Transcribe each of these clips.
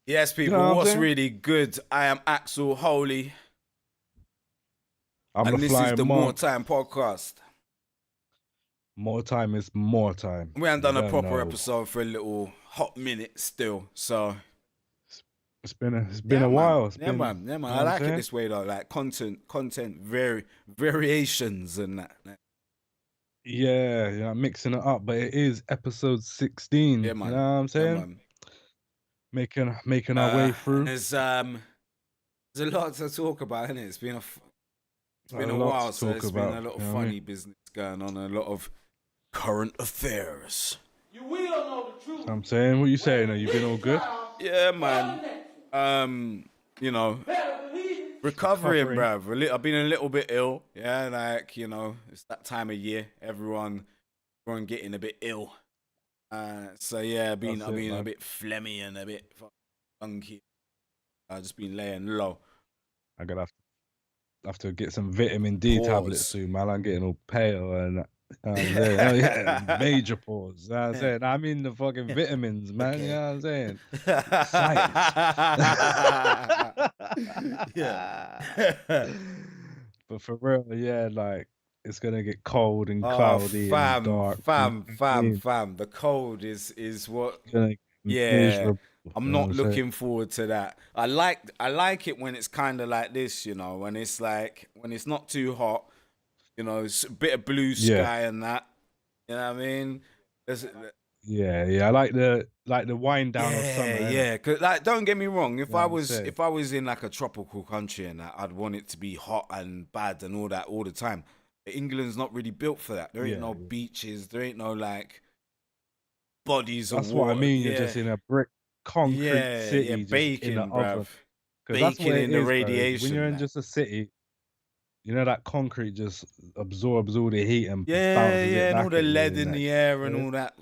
Yes, You know people, what I'm what's saying? really good? I am Axel Holy, I'm the and this is flying the monk. Moretime podcast. More time is more time. We haven't You done a don't proper know. episode for a little hot minute still, so It's, it's been a while. It's yeah, been, man, yeah, man. you know I what I'm like it saying? this way though, like variations and that. Yeah, mixing it up, but it is episode Yeah, 16. You know man, what I'm yeah, saying? man. Making our way And through. there's a lot to talk about, isn't it? It's A been a lot while, to so talk it's been about. a lot of You know what I mean? funny business going on, a lot of current affairs. You will know the truth I'm saying, what you when saying? Are you the been all next good? trial Yeah, or the man. next You know, one. Better believe it. recovering, Recovering. bruv. I've been a little bit ill. Yeah, like, it's that time of year. Everyone getting a bit ill. So yeah, That's I've it, been a man. bit phlegmy and a bit funky. I've just been laying low. I'm gonna have to get some vitamin D tablets Pause. soon, man. I'm getting all pale and you know what I'm saying? Oh yeah, major pause. You know what I'm saying? I mean the fucking vitamins, man. You Okay. know what I'm saying? Science. Yeah. But for real, yeah, like it's gonna get cold and Oh, cloudy and fam, dark. You know fam, what I fam, mean? fam. The cold is what. It's gonna get Yeah, miserable. I'm You know what not I'm saying? looking forward to that. I like it when it's kind of like this, when it's like when it's not too hot, it's a bit of blue Yeah, sky and that. You know what I mean? There's, yeah. I like the wind down of yeah, summer, innit? yeah. Cause like, don't get me wrong. If You know I what I'm was saying? if I was in like a tropical country and that, I'd want it to be hot and bad and all that all the time. But England's not really built for that. There ain't Yeah, no yeah. beaches. There ain't no like bodies of That's what I water. mean. You're Yeah, just in a brick concrete yeah. city, just in the Baking, bruv. oven. Because that's what Baking it in the is, bro. When you're radiation. in That. just a city, that concrete just absorbs all the heat and Yeah, bounces it yeah, and all back the at you, lead and in that. the air and Yeah, all that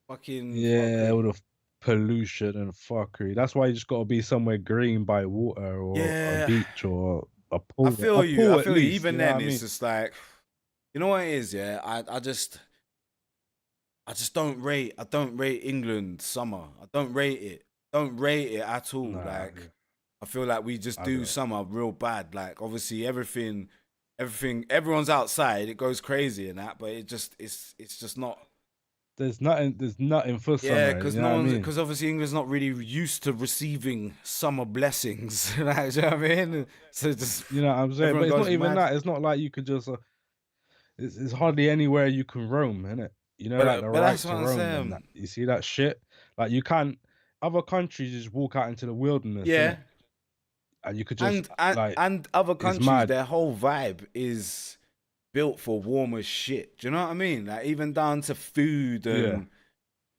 fucking yeah, all fuckery. the pollution and fuckery. That's why you just got to be somewhere green by water or a Yeah, beach or a I pool. feel A you. I pool at feel you. least. Even You know what then, I it's mean? just like, you know what it is. Yeah, I just don't rate. I don't rate England summer. I don't rate it. Don't rate it at all. Nah, Like, I feel like we just I do don't. summer real bad. Like, obviously, everyone's outside. It goes crazy and that, but it's just not. There's nothing for Yeah, summer. You know what I mean? because obviously England's not really used to receiving summer blessings. Like, do you know what I mean? So just You know what I'm saying? everyone But it's goes not even mad. that. It's not like you could just. It's hardly anywhere you can roam, innit? Like the But right that's to what I'm roam and saying. that. You see that shit? Like you can't. Other countries just walk out into the wilderness, innit? Yeah, And you could just and and other it's countries, mad. their whole vibe is built for warmer shit. Do you know what I mean? Like even down to food Yeah, and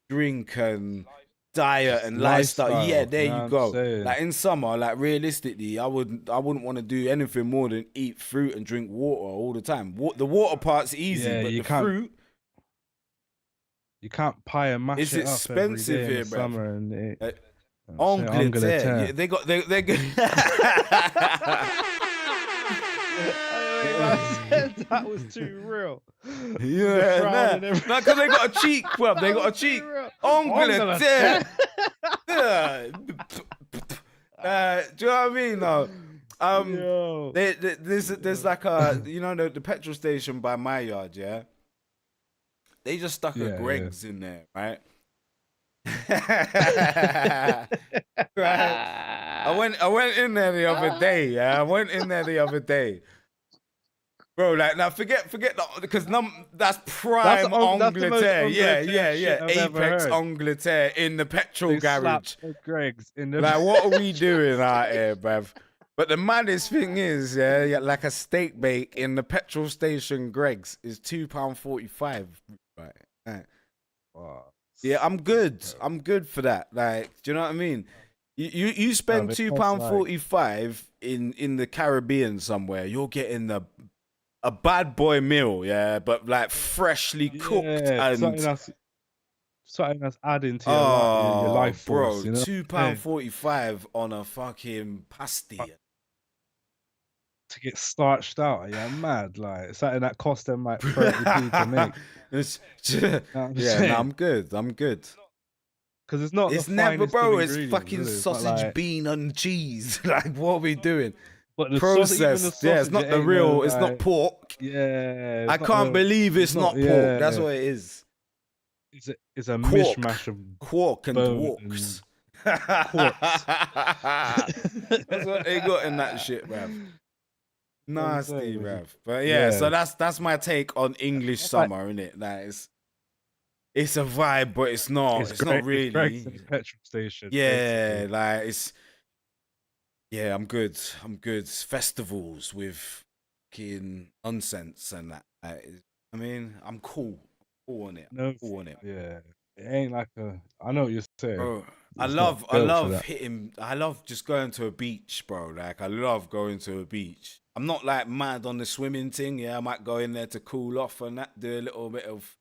drink and diet just and lifestyle. Yeah, lifestyle. there You know you what I'm go. saying? Like in summer, like realistically, I wouldn't want to do anything more than eat fruit and drink water all the time. The water part's easy, Yeah, but the fruit you can't pie and mash is it up every expensive day in the here, bruv. summer and Uh, I'm saying Angleterre, yeah, Angleterre. they got they. Hey, man said that was too real. With the Yeah, frown nah, and everything. nah, cause they got a cheek, bruv. They That got was a too cheek. real. Angleterre. Angleterre. Yeah. Do you know what I mean? No. Yo. There's like the petrol station by my yard. Yeah, they just stuck a Yeah, yeah. Greg's in there, right? Right. I went in there the other day. Yeah, I went in there the other day. Bro, like now, forget that because that's prime That's the most Angleterre. Yeah, Angleterre yeah, shit yeah. I've ever Apex heard. Angleterre in the petrol They garage. slapped the Greg's in the Like, what are we doing out here, bruv? But the maddest thing is, yeah, like a steak bake in the petrol station Greg's is £2.45. Right. Right. Oh, Yeah, I'm sick, good. bro. I'm good for that. Like, do you know what I mean? You spend Bruv, it two costs pound like 45 in the Caribbean somewhere. You're getting a bad boy meal, yeah, but like freshly cooked yeah, and something that's adding to your oh, life force, bro, you know two what I'm pound saying? 45 on a fucking Uh, pasty. To get starched out, yeah, mad. Like something that cost them like 30p to make. It's- You know what I'm yeah, no, saying? I'm good. I'm good. because it's not It's the never, finest bro. of It's ingredients, fucking is it? But, sausage, like, bean, and cheese. Like, what are we doing? but the Processed. even the sausage, Yeah, it's not it the ain't real. no, It's not like, pork. yeah. I It's not can't believe it's not pork. yeah. That's what it is. It's a Quark, mishmash of quark and bone walks. quarks. That's what they got in that shit, bruv. Nasty, saying, bruv. But yeah, so yeah. that's my take on English That's like- summer, innit? Like it's a vibe, but it's not. It's not It's great to really. the petrol station. Yeah, basically. like it's. Yeah, I'm good. I'm good. Festivals with fucking nonsense and that. I mean, I'm cool. Cool on it. No, Cool on it. yeah. It ain't like a. I know what you're saying. Bro, I It's not love built for that. hitting. I love just going to a beach, bro. Like I love going to a beach. I'm not like mad on the swimming thing. Yeah, I might go in there to cool off and that, do a little bit of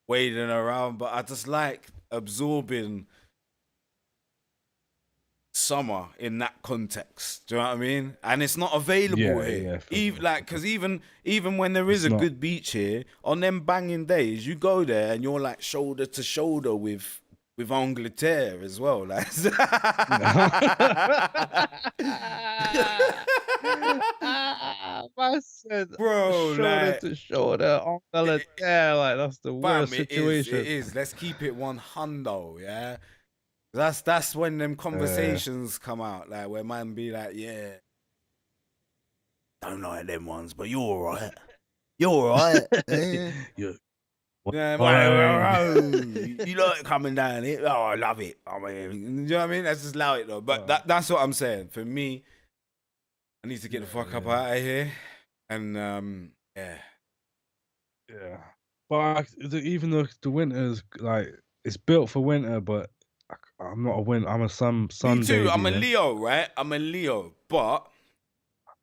wading around. But I just like absorbing summer in that context. Do you know what I mean? And it's not available Yeah, here. yeah, for Even sure. like, cause even when there is It's a not. good beach here, on them banging days, you go there and you're like shoulder to shoulder with Angleterre as well. Like, I said bro, shoulder like, to shoulder on Angleterre, like that's the fam, worst it is. situation. It is. Let's keep it 100. Yeah. That's when them conversations come out, like where man be like, yeah, don't like them ones, but you're all right. You're all right. Eh? Yeah. Yeah, you like coming down here? Oh, I love it. I mean, you know what I mean? Let's just allow it though. But that's what I'm saying. For me, I need to get the fuck up out of here. And yeah. Yeah. But even though the winter's like it's built for winter, but I'm not a winter. I'm a sun Me too. baby. I'm a yeah. Leo, right? I'm a Leo, but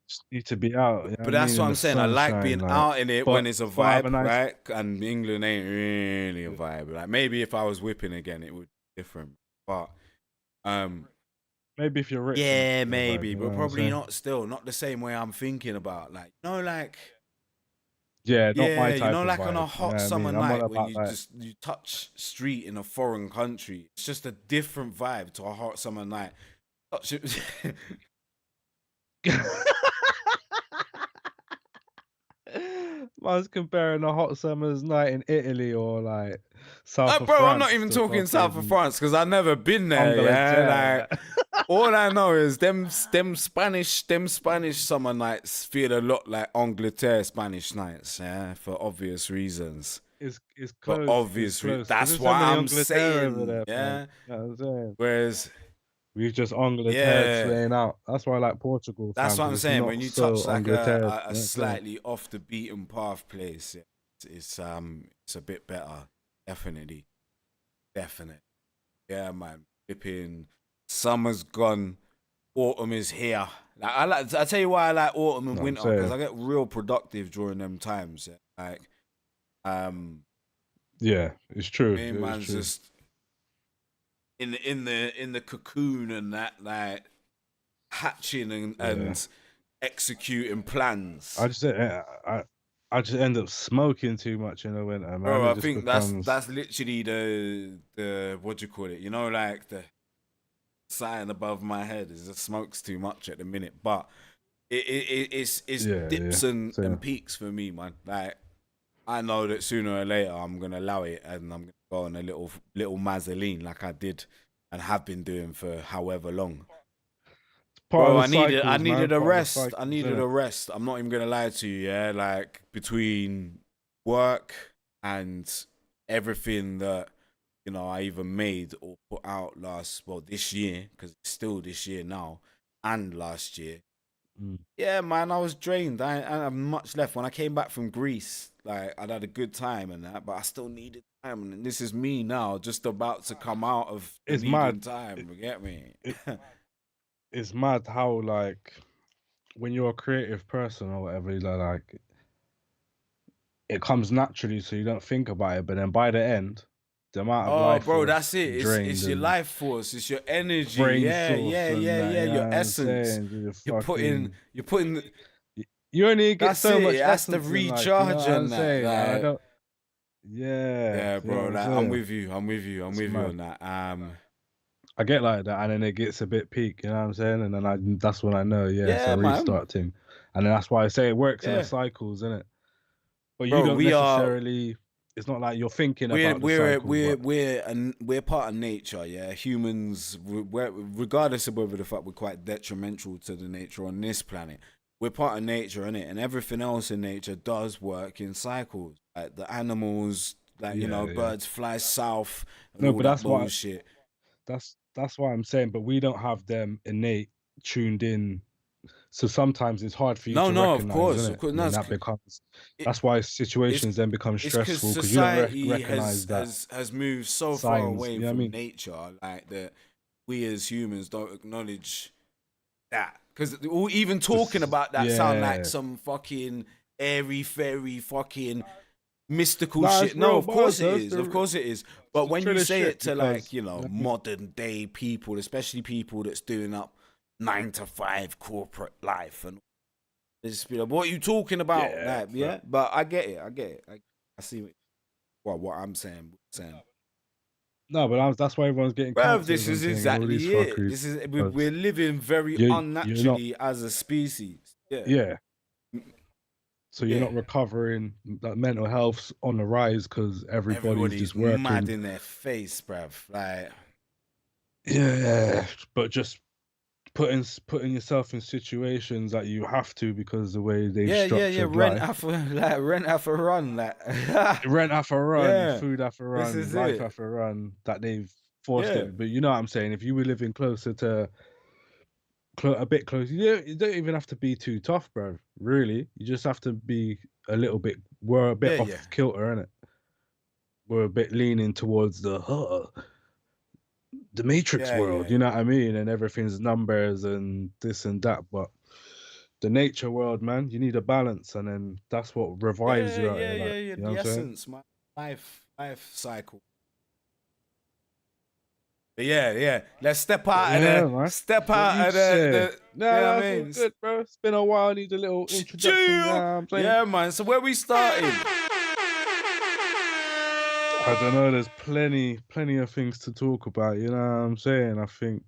Just need to be out. You know but what I that's mean? what In I'm the saying. I like sunshine, being like, out in it when it's a but have vibe, a nice- right? And England ain't really a vibe. Like maybe if I was whipping again, it would be different. But maybe if you're rich. yeah, and- maybe, you know but what I'm probably saying? not. Still, not the same way I'm thinking about. Like like. Yeah, not my Yeah, type of like vibe, on a you hot know what I summer mean? I'm night all when about you that. just you touch street in a foreign country. It's just a different vibe to a hot summer night. Touch it. Man's comparing a hot summer's night in Italy or like south of Bro, France. I'm not even to talking south of fucking France because I've never been there. Yeah, Angleterre. like all I know is them Spanish summer nights feel a lot like Angleterre Spanish nights. Yeah, for obvious reasons. It's For close. obvious it's close. 'cause that's there's what so many I'm Angleterre over saying. there, Yeah, fam. You know what I'm saying? whereas. We've just Angleterre Yeah. slaying out. That's why I like Portugal. That's fam, what 'cause I'm it's saying. not When you so touch like Angleterre, you know a what I'm saying? slightly off the beaten path place, it's a bit better. Definitely. Yeah, man. Flipping summer's gone, autumn is here. Like I tell you why I like autumn and No, I'm winter because I saying. get real productive during them times. Yeah. Like Yeah, it's true. me It and is man's true. just in the cocoon and that, like hatching and executing plans. I just end up smoking too much in the winter, man. Bro, It I just think becomes that's literally the what do you call it? You know, like the sign above my head is it smokes too much at the minute, but it's dips and same. peaks for me, man. Like I know that sooner or later I'm gonna allow it and I'm gonna go on a little mazzoline like I did and have been doing for however long. Part Bro, of the cycles, I needed man. a Part of the rest. I cycles, needed innit? a rest. I'm not even gonna lie to you, yeah. Like between work and everything that I either made or put out this year, because it's still this year now, and last year. Yeah, man, I was drained. I have much left. When I came back from Greece, like I'd had a good time and that, but I still needed time. And this is me now, just about to come out of It's needing mad. time. You get me? It's mad how like when you're a creative person or whatever, like it comes naturally, so you don't think about it. But then by the end, the amount of Oh, life bro, force that's it. drained It's your and life force. It's your energy. brain Yeah, source yeah, and yeah, that, yeah. you know Your what I'm essence. saying? You're putting. You only get That's so it. much It has to essence in life, you know recharge what I'm and that. saying? Like, I Like, don't. Yeah, yeah, you know bro. what I'm Like, I'm saying? with you. I'm with you It's on mad. that. I get like that, and then it gets a bit peak. You know what I'm saying? And then that's when I know, it's Yeah, a man. restart thing. And then that's why I say it works in Yeah, a cycles, isn't it? But you bro. don't necessarily. It's not like you're thinking about the cycle, but We're part of nature. Yeah, humans. Regardless of whether the fact we're quite detrimental to the nature on this planet, we're part of nature, innit? And everything else in nature does work in cycles. Like the animals, like yeah. birds fly south and No, all but that that's why bullshit. that's why I'm saying. But we don't have them innate tuned in, so sometimes it's hard for you No, to no, recognize, isn't of it? course. And No, then that becomes it, that's why it's situations then become it's because stressful because you don't society recognize that has moved so far signs. away You know what I from mean? nature, like that we as humans don't acknowledge that. Because even talking about that sound like Yeah. some fucking airy fairy fucking mystical Nah, it's shit. No, real of course bars, it though. is. Of course it is. But It's when you really say shit it to, like, because you know what I mean? modern day people, especially people that's doing up 9 to 5 corporate life, and just be like, what are you talking about? Yeah, Like, yeah. But I get it. I see what I'm saying. no, but that's why everyone's getting Bruv, this cancers and is thing and all these exactly it. fuckeries. This is we're Because living very you're not, unnaturally as a species. Yeah, yeah. So you're yeah. not recovering. That mental health's on the rise because everybody's Everybody's just mad working. in their face, bruv. Like, Yeah, but just putting yourself in situations that you have to because the way they've yeah. structured life. Rent have a run. Like, Rent have to run, yeah. food have to This run, is life it. have to run. That they've forced Yeah, it. But you know what I'm saying? If you were living closer to a bit closer, you don't even have to be too tough, bro. Really, you just have to be a little bit. We're a bit yeah. off kilter, innit? We're a bit leaning towards the Matrix world. Yeah. You know what I mean? And everything's numbers and this and that. But the nature world, man, you need a balance, and then that's what revives you out here. Like, Yeah. you know what The I'm saying? essence, my life cycle. But yeah. Let's step But out of yeah, man. step What out you of say? you No, know what I that's all mean? good, bro. It's been a while. I need a little introduction. You know what I'm saying? Yeah, man. So where we starting? I don't know. There's plenty of things to talk about. You know what I'm saying? I think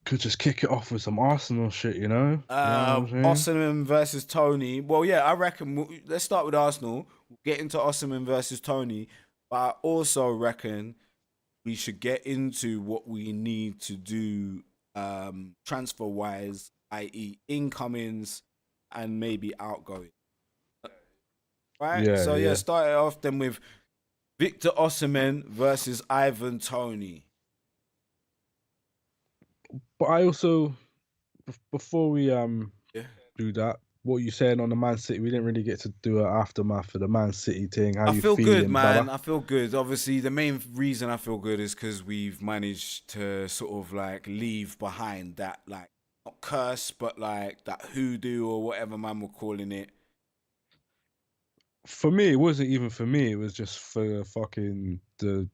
could just kick it off with some Arsenal shit. You know? You know what I'm saying? Osihmen versus Toney. Well, yeah, I reckon let's start with Arsenal. We'll get into Osihmen versus Toney, but I also reckon we should get into what we need to do transfer wise, i.e., incomings and maybe outgoing. Right. Yeah, So yeah, yeah. start it off then with Victor Osimhen versus Ivan Toney. But I also before we Yeah. do that, what you saying on the Man City? We didn't really get to do an aftermath of the Man City thing. How I you feel good, feeling, man. brother? I feel good. Obviously, the main reason I feel good is because we've managed to sort of like leave behind that, like, not curse, but like that hoodoo or whatever man we're calling it. For me, it wasn't even for me. It was just for fucking the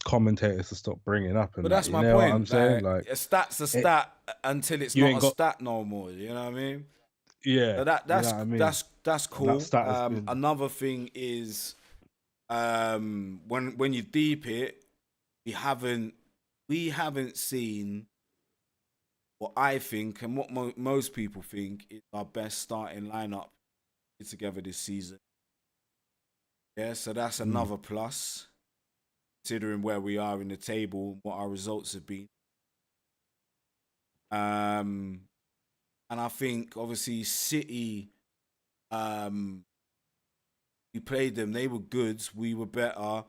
commentators to stop bringing up and But that. that's You my know what I'm point. saying? Like, Like a stat's a it, stat until it's you not ain't a got. stat no more. You know what I mean? Yeah, So that you know what I mean. that's And that cool. stat has been. Another thing is when you deep it, we haven't seen what I think and what most people think is our best starting lineup together this season. Yeah, so that's Mm, another plus, considering where we are in the table and what our results have been. Um, and I think obviously City, um, we played them. They were good. We were better.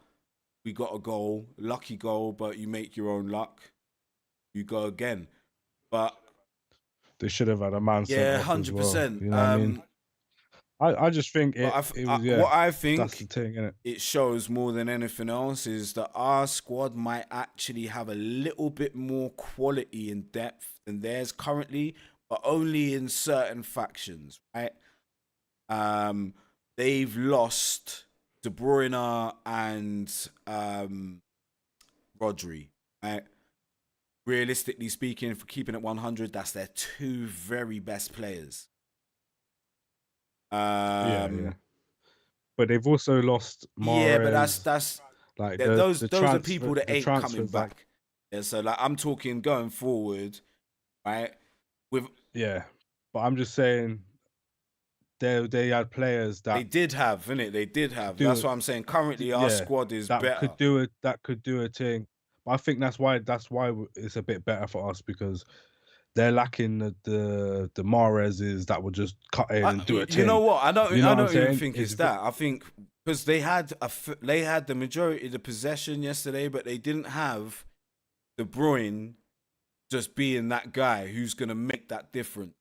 We got a goal, lucky goal, but you make your own luck. You go again. But they should have had a man sent yeah, off as hundred well. percent. You know what I mean? I just think But it was what I that's the think thing, innit? it shows more than anything else is that our squad might actually have a little bit more quality and depth than theirs currently, but only in certain factions, right? They've lost De Bruyne and Rodri, right? Realistically speaking, for keeping it 100, that's their two very best players. Yeah. But they've also lost Yeah, but Mahrez, Like those the are transfer, people that the ain't coming transfers, like, back. Yeah, so like I'm talking going forward, right? With yeah. But I'm just saying they had players they that did have, innit? They did could have. do That's it. what I'm saying. Currently, our Yeah, squad is that better. could do it. That could do a thing. But I think that's why it's a bit better for us, because they're lacking the Mahrezes that would just cut in and do a You know thing. what? You know I what I'm don't even saying? think it's that. I think because they had the majority of the possession yesterday, but they didn't have De Bruyne just being that guy who's gonna make that difference.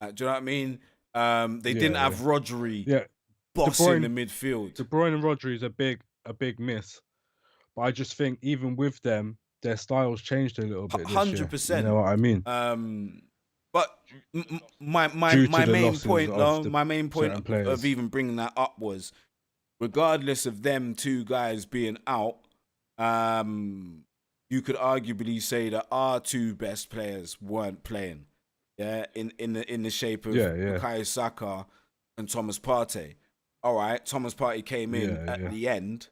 Do you know what I mean? They didn't have Rodri Yeah. bossing the midfield. De Bruyne and Rodri is a big miss. But I just think even with them, their styles changed a little bit this year. 100%. You know what I mean? But my Due to the main losses point, of though, the my main point certain players. of even bringing that up was, regardless of them two guys being out, you could arguably say that our two best players weren't playing. Yeah, in the shape of Bukayo Saka and Thomas Partey. All right, Thomas Partey came in at the end,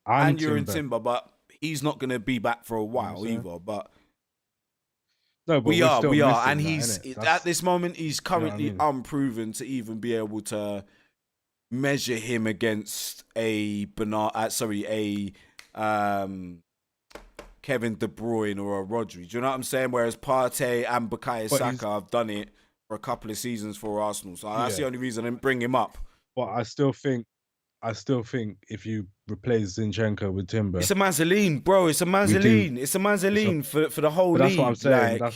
and you're in Timber, but he's not going to be back for a while either. But no, but we are, and that, he's at this moment he's currently unproven to even be able to measure him against a Kevin De Bruyne or a Rodri. Do you know what I'm saying? Whereas Partey and Bukayo Saka have done it for a couple of seasons for Arsenal. So that's the only reason I didn't bring him up. But I still think if you replace Zinchenko with Timber, it's a Mazzoline, bro. It's a Mazzoline. It's a Mazzoline for the whole league. That's what I'm saying. Like,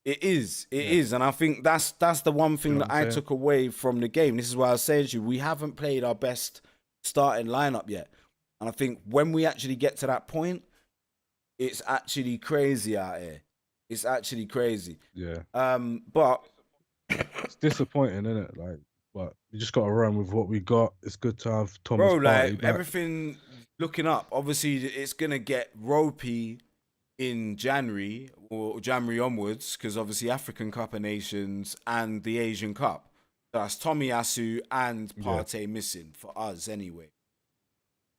it is, and I think that's the one thing that I took away from the game. This is why I was saying to you, we haven't played our best starting lineup yet, and I think when we actually get to that point, it's actually crazy out here. It's actually crazy. Yeah. But it's disappointing, isn't it? Like, but you just got to run with what we got. It's good to have Thomas Partey back. Everything looking up. Obviously, it's gonna get ropey in January or January onwards, because obviously African Cup of Nations and the Asian Cup. That's Tomiyasu and Partey missing for us anyway.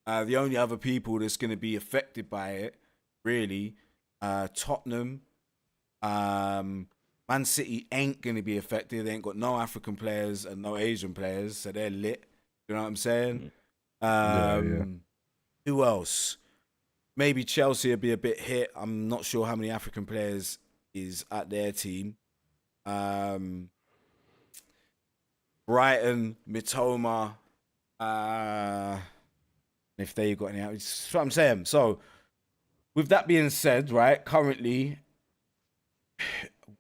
The only other people that's gonna be affected by it, really, Tottenham. Man City ain't going to be affected. They ain't got no African players and no Asian players, so they're lit. You know what I'm saying? Who else? Maybe Chelsea will be a bit hit. I'm not sure how many African players is at their team. Brighton, Mitoma, if they got any. That's what I'm saying. So, with that being said, right, currently,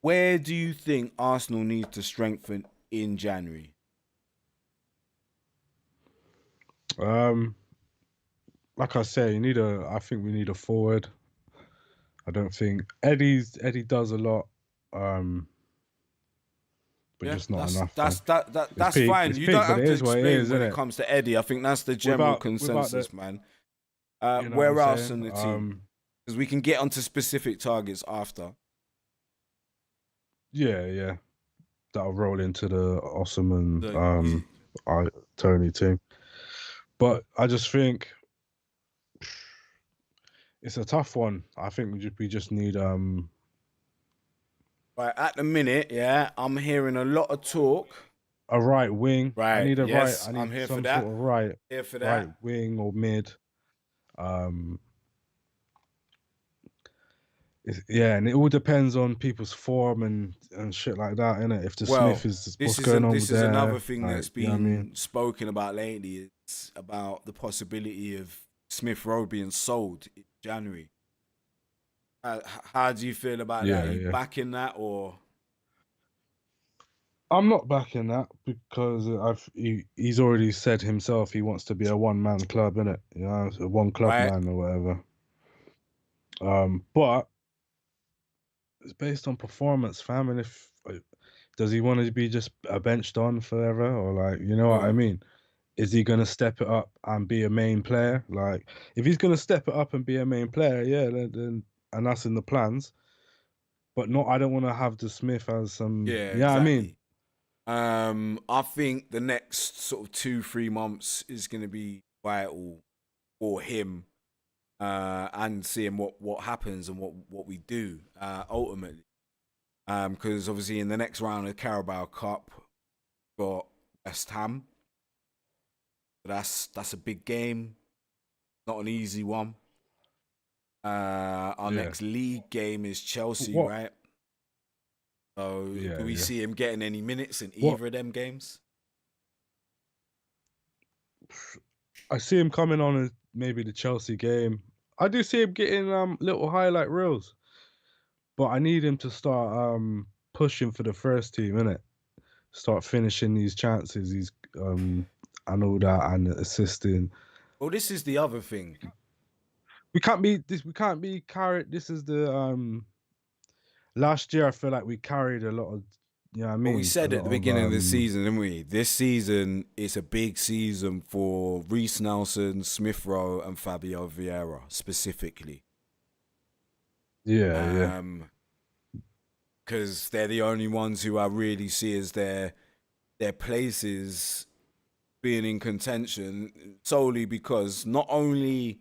where do you think Arsenal needs to strengthen in January? Like I say, I think we need a forward. I don't think Eddie does a lot, but just not enough. That's fine. You don't have to explain when it comes to Eddie. I think that's the general consensus, man. Where else in the team? Because we can get onto specific targets after. Yeah. That'll roll into the Osihmen, Toney team. But I just think it's a tough one. I think we just need Right, at the minute, I'm hearing a lot of talk. A right wing. Right. I need right. I need I'm here some for that. sort of right. Here for that. Right wing or mid. And it all depends on people's form and shit like that, innit? If the Smith is what's going on there. This is another thing that's been spoken about lately. It's about the possibility of Smith Rowe being sold in January. How do you feel about that? Are you backing that, or? I'm not backing that, because he's already said himself he wants to be a one-man club, innit? You know, a one-club man or whatever. But it's based on performance, fam. And does he want to be just a benched on forever, or like, you know what I mean? Is he gonna step it up and be a main player? Like, if he's gonna step it up and be a main player, then and that's in the plans. But I don't want to have the Smith as some. Exactly. I mean, I think the next sort of 2-3 months is gonna be vital for him and seeing what happens and what we do ultimately. Because obviously in the next round of the Carabao Cup, got West Ham. That's a big game, not an easy one. Our next league game is Chelsea, right? So do we see him getting any minutes in either of them games? I see him coming on in maybe the Chelsea game. I do see him getting little highlight reels, but I need him to start pushing for the first team, innit? Start finishing these chances, these and all that, and assisting. Well, this is the other thing. We can't be carried. This is the last year I feel like we carried a lot of, you know what I mean? Well, we said at the beginning of the season, didn't we? This season is a big season for Reece Nelson, Smith Rowe, and Fabio Vieira specifically. Yeah. Because they're the only ones who I really see as their places being in contention, solely because not only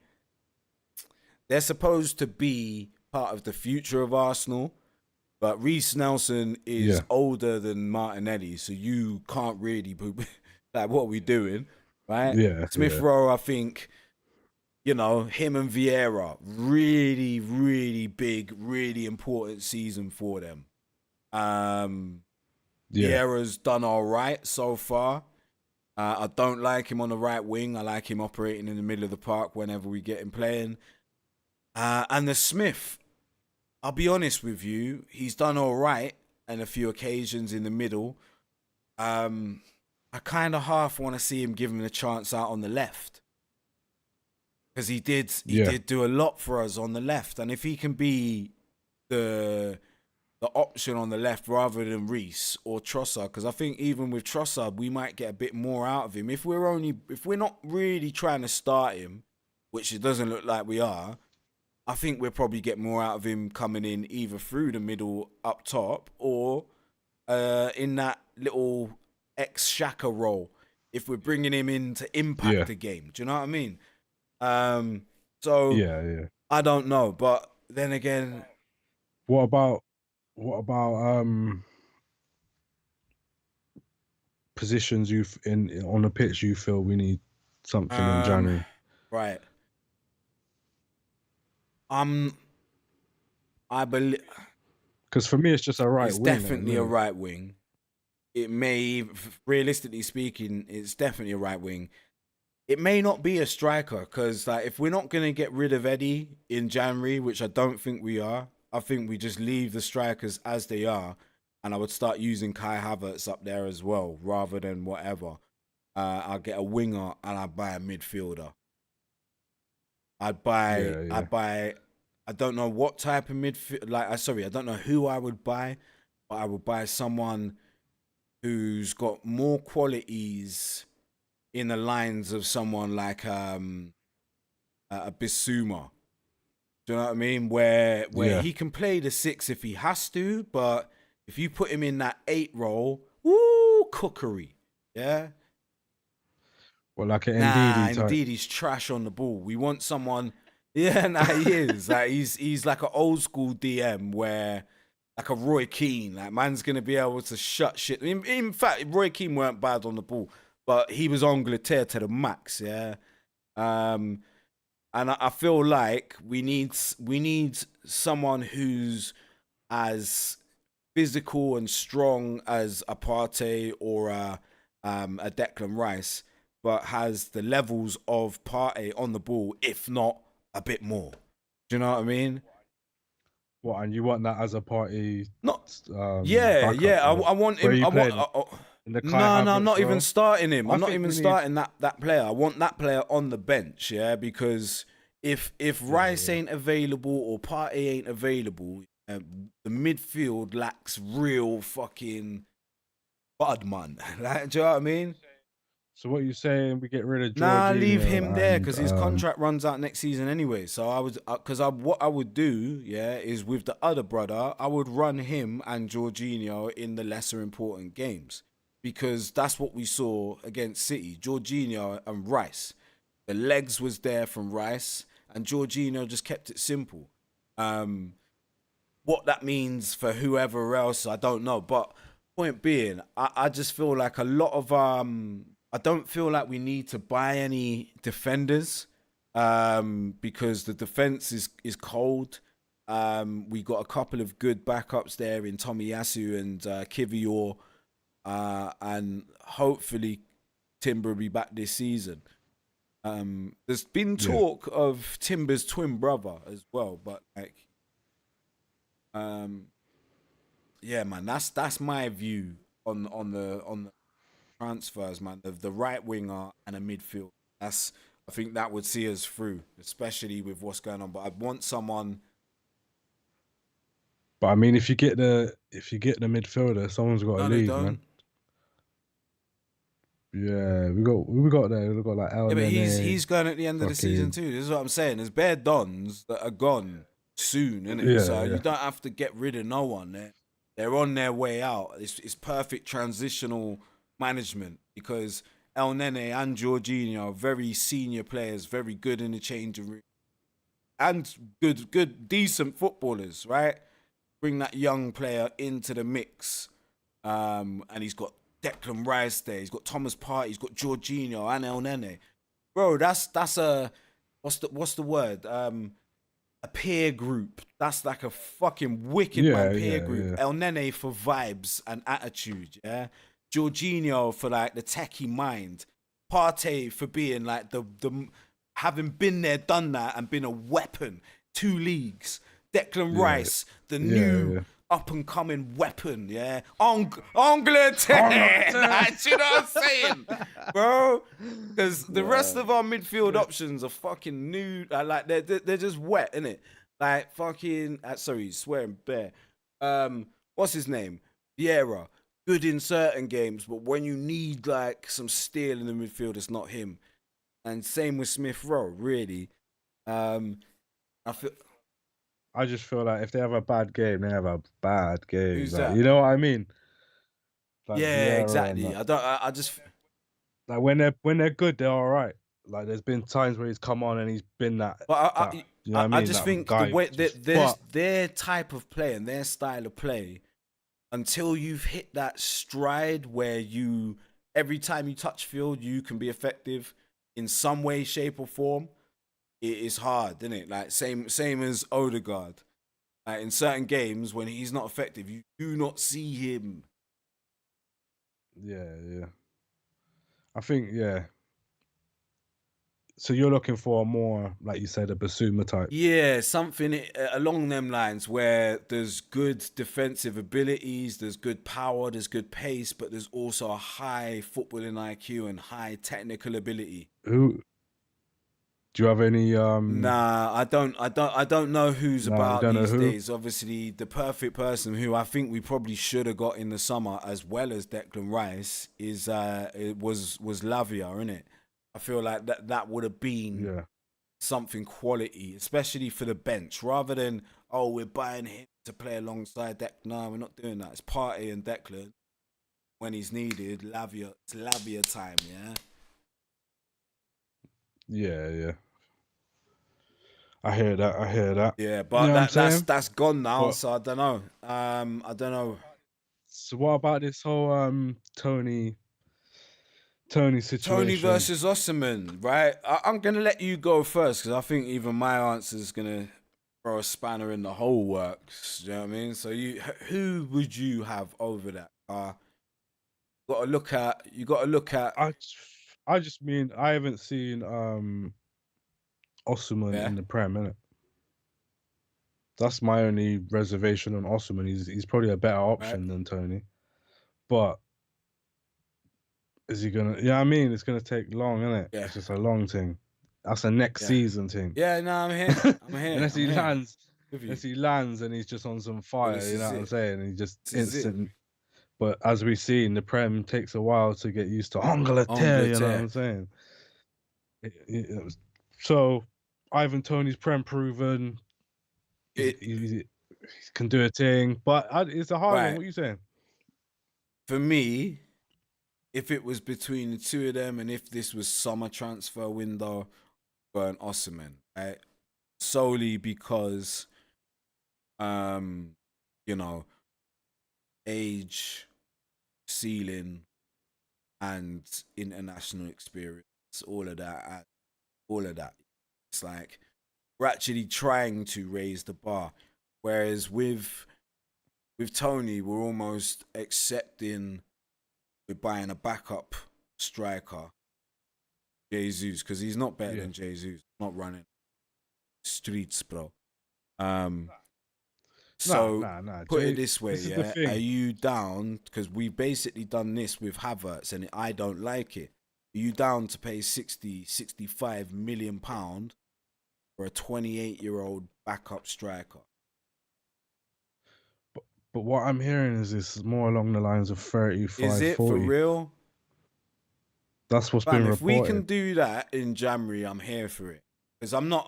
they're supposed to be part of the future of Arsenal, but Reece Nelson is older than Martinelli, so you can't really like, what are we doing, right? Yeah. Smith Rowe, I think, you know, him and Vieira, really, really big, really important season for them. Vieira's done all right so far. I don't like him on the right wing. I like him operating in the middle of the park whenever we get him playing. And the Smith, I'll be honest with you, he's done all right on a few occasions in the middle. I kind of half want to see him give him a chance out on the left, because he did do a lot for us on the left, and if he can be the option on the left rather than Reece or Trossard, because I think even with Trossard we might get a bit more out of him if we're not really trying to start him, which it doesn't look like we are. I think we'll probably get more out of him coming in either through the middle up top or in that little ex-Shaka role if we're bringing him in to impact the game. Do you know what I mean? So I don't know, but then again, what about positions on the pitch you feel we need something in January? Right. I believe, because for me it's just a right it's wing. It's definitely a right wing. It may, realistically speaking, it's definitely a right wing. It may not be a striker, because like, if we're not going to get rid of Eddie in January, which I don't think we are, I think we just leave the strikers as they are, and I would start using Kai Havertz up there as well, rather than whatever. I'll get a winger and I'd buy a midfielder. I'd buy. I don't know what type of midfield. I don't know who I would buy, but I would buy someone who's got more qualities in the lines of someone like a Bissouma. Do you know what I mean? Where he can play the 6 if he has to, but if you put him in that 8 role, woo, cookery. Yeah. Well, like an Ndidi type. Ndidi's trash on the ball. We want someone. Yeah, he is. Like he's like an old school DM where, like a Roy Keane, like man's gonna be able to shut shit. In fact, Roy Keane weren't bad on the ball, but he was Angleterre to the max. Yeah. And I feel like we need someone who's as physical and strong as a Partey or a Declan Rice, but has the levels of Partey on the ball, if not a bit more. Do you know what I mean? What, and you want that as a party? Not. I want him. I'm not even starting him. I'm not even starting that player. I want that player on the bench. Yeah, because if Rice ain't available or Partey ain't available, the midfield lacks real fucking bud, man. Like, do you know what I mean? So what you saying? We get rid of Jorginho? Nah, leave him there because his contract runs out next season anyway. So what I would do, is with the other brother, I would run him and Jorginho in the lesser important games, because that's what we saw against City. Jorginho and Rice, the legs was there from Rice, and Jorginho just kept it simple. What that means for whoever else, I don't know. But point being, I just feel like a lot of I don't feel like we need to buy any defenders because the defense is cold. We got a couple of good backups there in Tomiyasu and Kivior, and hopefully Timber will be back this season. There's been talk of Timber's twin brother as well, but like, yeah, man, that's my view on the transfers, man. The right winger and a midfield. I think that would see us through, especially with what's going on. But I'd want someone. But I mean, if you get the midfielder, someone's got to No, they leave, don't. man. Yeah, we got there. We got like Yeah, but he's going at the end of the season fucking- too. This is what I'm saying. There's bare dons that are gone soon, innit? Yeah, So yeah. you don't have to get rid of no one. They're on their way out. It's perfect transitional management because El Nene and Jorginho are very senior players, very good in the changing room, and good, decent footballers, right? Bring that young player into the mix, and he's got Declan Rice there. He's got Thomas Partey. He's got Jorginho and El Nene. Bro, that's a what's the word? A peer group. That's like a fucking wicked man peer group. El Nene for vibes and attitude, yeah. Jorginho for like the techie mind. Partey for being like the having been there, done that, and been a weapon. 2 leagues. Declan Rice, the new up and coming weapon, yeah. Angleterre. Like, you know what I'm saying, bro? Because the rest of our midfield options are fucking new. Like they're just wet, innit? Like fucking. Sorry, swearing bare. What's his name? Vieira. Good in certain games, but when you need like some steel in the midfield, it's not him. And same with Smith Rowe, really. I just feel like if they have a bad game, they have a bad game. Who's like, that? You know what I mean? Like Yeah, Vieira exactly. and I just like when they're good, they're all right. Like there's been times where he's come on and he's been that. But you know what I mean? just that think guy the way but their type of play and their style of play, until you've hit that stride where you every time you touch field you can be effective in some way, shape, or form, it is hard, isn't it? Like same as Odegaard. Like in certain games when he's not effective, you do not see him. yeah. I think So you're looking for a more, like you said, a Basuma type. Yeah, something along them lines where there's good defensive abilities, there's good power, there's good pace, but there's also a high footballing IQ and high technical ability. Who do you have any Nah, I don't know who's No, you about don't know these who? days. Obviously, the perfect person who I think we probably should have got in the summer as well as Declan Rice is it was Lavia, innit? I feel like that would have been something quality, especially for the bench, rather than we're buying him to play alongside Declan. No, we're not doing that. It's Partey and Declan when he's needed. Lavia, it's Lavia time, yeah. Yeah. I hear that. Yeah, You but know what I'm saying? that's gone now, But- so I don't know. I don't know. So what about this whole Toney situation? Toney versus Osihmen, right? I'm gonna let you go first because I think even my answer is gonna throw a spanner in the whole works. Do you know what I mean? So who would you have over that? You got to look at. I just mean I haven't seen Osihmen in the Prem, innit? That's my only reservation on Osihmen. He's probably a better option than Toney, but is he gonna? Yeah, I mean, it's gonna take long, isn't it? Yeah. It's just a long thing. That's a next season thing. Yeah, no, I'm here. Unless he lands, with you. unless he lands and he's just on some fire, this you know is what I'm it. saying? He just This is it. instant. But as we've seen, the Prem takes a while to get used to Angleterre, you know what I'm saying? So, Ivan Toney's Prem proven. He can do a thing, but it's a hard one. What are you saying? For me, if it was between the two of them and if this was summer transfer window, go an Osihmen, right? solely because, you know, age, ceiling, and international experience, all of that, all of that. It's like we're actually trying to raise the bar, whereas with Toney, we're almost accepting we're buying a backup striker, Jesus, because he's not better than Jesus, not running streets, bro. So Nah. put it this way, This is the yeah. thing. Are you down? Because we've basically done this with Havertz, and I don't like it. Are you down to pay 65 million pound for a 28-year-old backup striker? But what I'm hearing is this more along the lines of 35, Is it 40. for real? That's what's Fam, been if we can reported. do that in January, I'm here for it. Because I'm not.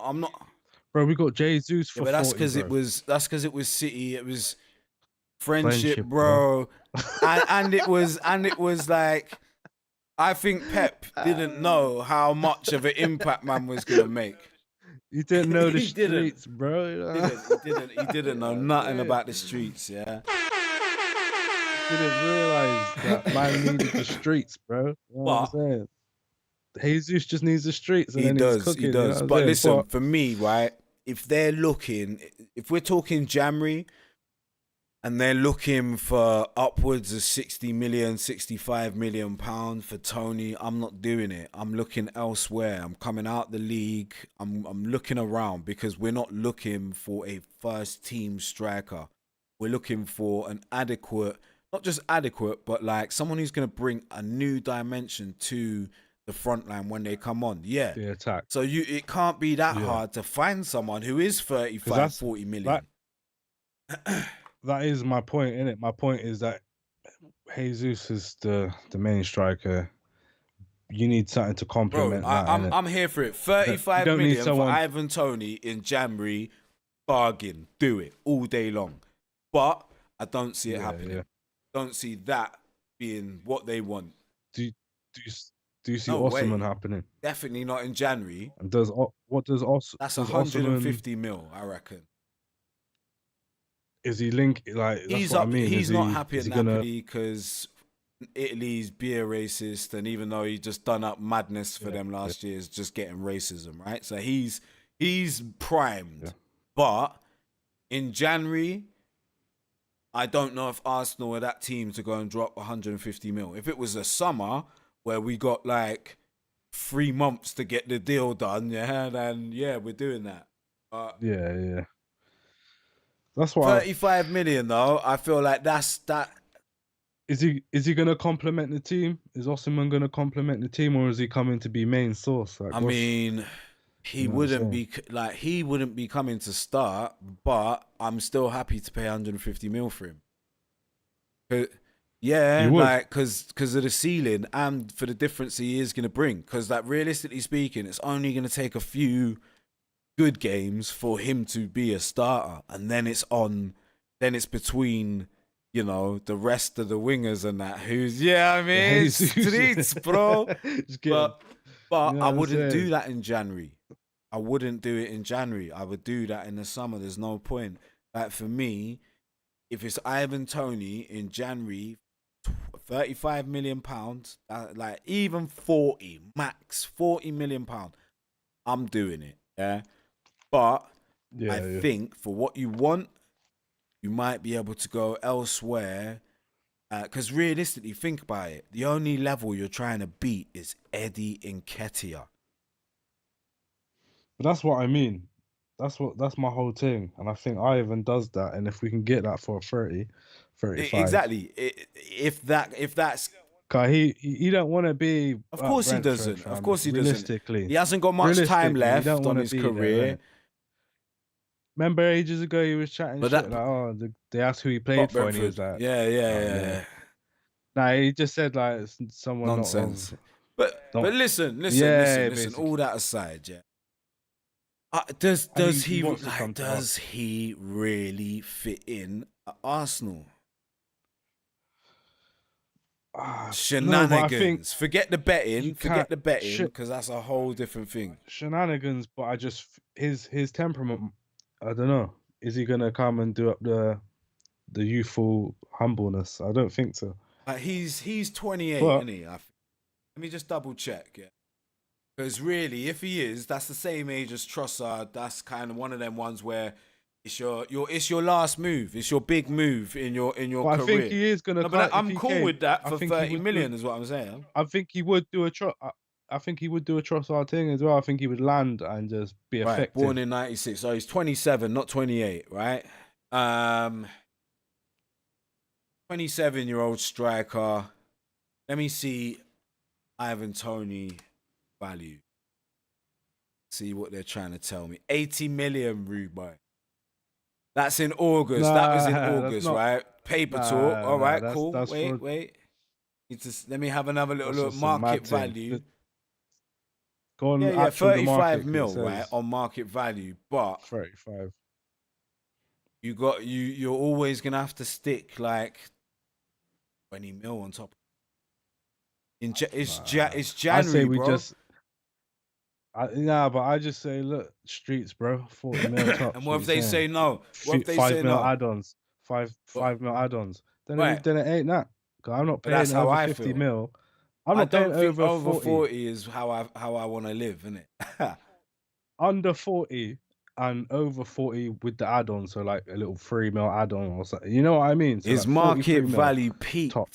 Bro, we got Jesus Yeah, for but that's 40, because bro. it was City. It was friendship, Friendship, bro. and it was like, I think Pep didn't know how much of an impact man was gonna make. You didn't know the He didn't. streets, bro. He didn't know nothing about the streets, yeah. Didn't realize that man needed the streets, bro. You know what I'm But saying? Jesus just needs the streets and he then he's does, cooking. You know what I'm But saying? listen, for me, right, if we're talking January and they're looking for upwards of 60 million, 65 million pounds for Toney, I'm not doing it. I'm looking elsewhere. I'm coming out the league. I'm looking around, because we're not looking for a first team striker. We're looking for an adequate, not just adequate, but like someone who's going to bring a new dimension to the front line when they come on. Yeah. the attack. So it can't be that Yeah. hard to find someone who is 35, that's- 40 million. That is my point, innit? My point is that Jesus is the main striker. You need something to Bro, complement that. I'm here for it. 35 don't need million someone- for Ivan Toney in January, bargain. Do it all day long. But I don't see it happening. Yeah. Don't see that being what they want. Do you see No Osihmen way. happening? Definitely not in January. And what does That's does 150 mil, I reckon. Is he linked? Like that's what I mean. He's is not he, happy is at he gonna? Napoli because Italy's beer racist, and even though he just done up madness for them last year, is just getting racism, right? So he's primed. Yeah. But in January, I don't know if Arsenal are that team to go and drop 150 mil. If it was a summer where we got like 3 months to get the deal done, then we're doing that. Yeah. That's what. 35 million though, I feel like that's that. Is he gonna complement the team? Is Osihmen gonna complement the team, or is he coming to be main source? Like, I mean, he wouldn't be coming to start, but I'm still happy to pay 150 mil for him. Yeah, like because of the ceiling and for the difference he is going to bring. Because like realistically speaking, it's only going to take a few good games for him to be a starter, and then it's between, you know, the rest of the wingers and that streets, bro. But I wouldn't do that in January. I wouldn't do it in January. I would do that in the summer. There's no point. Like for me, if it's Ivan Toney in January, 35 million pounds, like even 40, max 40 million pounds, I'm doing it. Yeah. But I think for what you want, you might be able to go elsewhere. Because realistically, think about it. The only level you're trying to beat is Eddie Nketiah. But that's what I mean. That's my whole thing. And I think Ivan does that. And if we can get that for 30, 35. Exactly. If that's... Cause he don't want to be. Of course he doesn't. Fam. Of course he doesn't. Realistically. He hasn't got much time left on his career. Remember ages ago he was chatting shit like, they asked who he played for, and he was like, yeah. Nah, he just said like someone nonsense. But listen. All that aside, yeah. Does he really fit in at Arsenal? No, but I think Shenanigans. Forget the betting. you Forget can't the betting, because that's a whole different thing. shenanigans. But I just his temperament. I don't know. Is he gonna come and do up the youthful humbleness? I don't think so. Like he's 28, But isn't he? Let me just double check. Yeah. Because really, if he is, that's the same age as Trossard. That's kind of one of them ones where it's your last move. It's your big move in your I career. think he is gonna. No, but If I'm he cool came, with that I for think he 30 would million, is what I'm saying. I think he would do a I think he would do a Trossard thing as well. I think he would land and just be Right, effective. born in 96, so he's 27, not 28, right? 27-year-old striker. Let me see Ivan Toney value. See what they're trying to tell me. 80 million, rude boy. That's in August. That was in August, right? Paper talk. All right, cool. That's Wait. Let me have another little look. some Market mad thing. value. Go on, Yeah, actual the 35 market, mil, right, on market value. But 35. you're always gonna have to stick like 20 mil on top. It's January, I say we bro. just. But I just say, look, streets, bro. 40 mil tops. And what if they say no? What if they 5 say mil no? add-ons. 5 mil add-ons. Then Right. it ain't that. 'Cause I'm not But that's paying how over I 50 feel. mil. I'm I not paying don't think over 40 is how I want to live, innit? Under 40 and over 40 with the add-on, so like a little 3 mil add-on or something. You know what I mean? So His like market 43 mil value peaked top.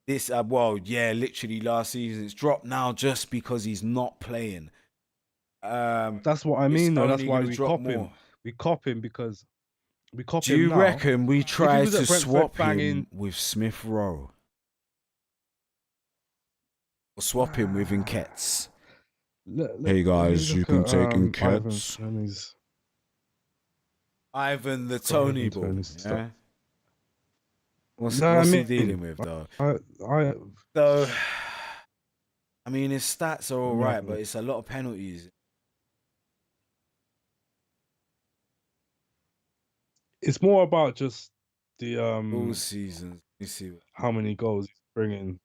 this literally last season. It's dropped now just because he's not playing. That's what I It's mean, though. That's only why gonna we drop cop him. more. We cop him because we cop Do him you now. reckon we If he try was to at Brentford swap banging, him with Smith Rowe? Or swap him with Nkets? Hey guys, you can take Nkets. Ivan the Tony ball. Yeah. What's he dealing with though? So, I mean, his stats are all right, but it's a lot of penalties. It's more about just the All seasons. Let me see. how many goals he's bringing.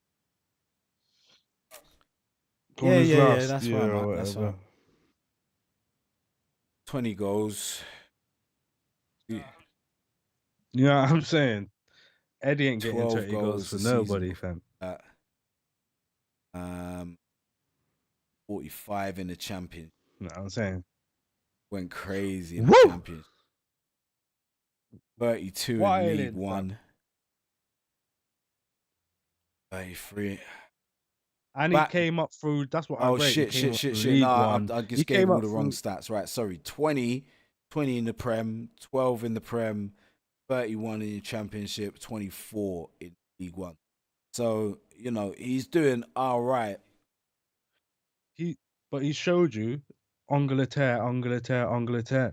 Yeah. That's year right, or man. That's whatever. right. 20 goals. You know what I'm saying? Eddie ain't getting 12 20 goals for a season nobody, fam. 45 in the champion. You know what I'm saying? Went crazy in the champion. 32 in League One. 33. And he came up through. That's what I rate. Shit. League No, One. I just gave all the wrong stats. Right, sorry. 20 in the Prem, 12 in the Prem, 31 in the Championship, 24 in League One. So, you know, he's doing all right. But he showed you Angleterre.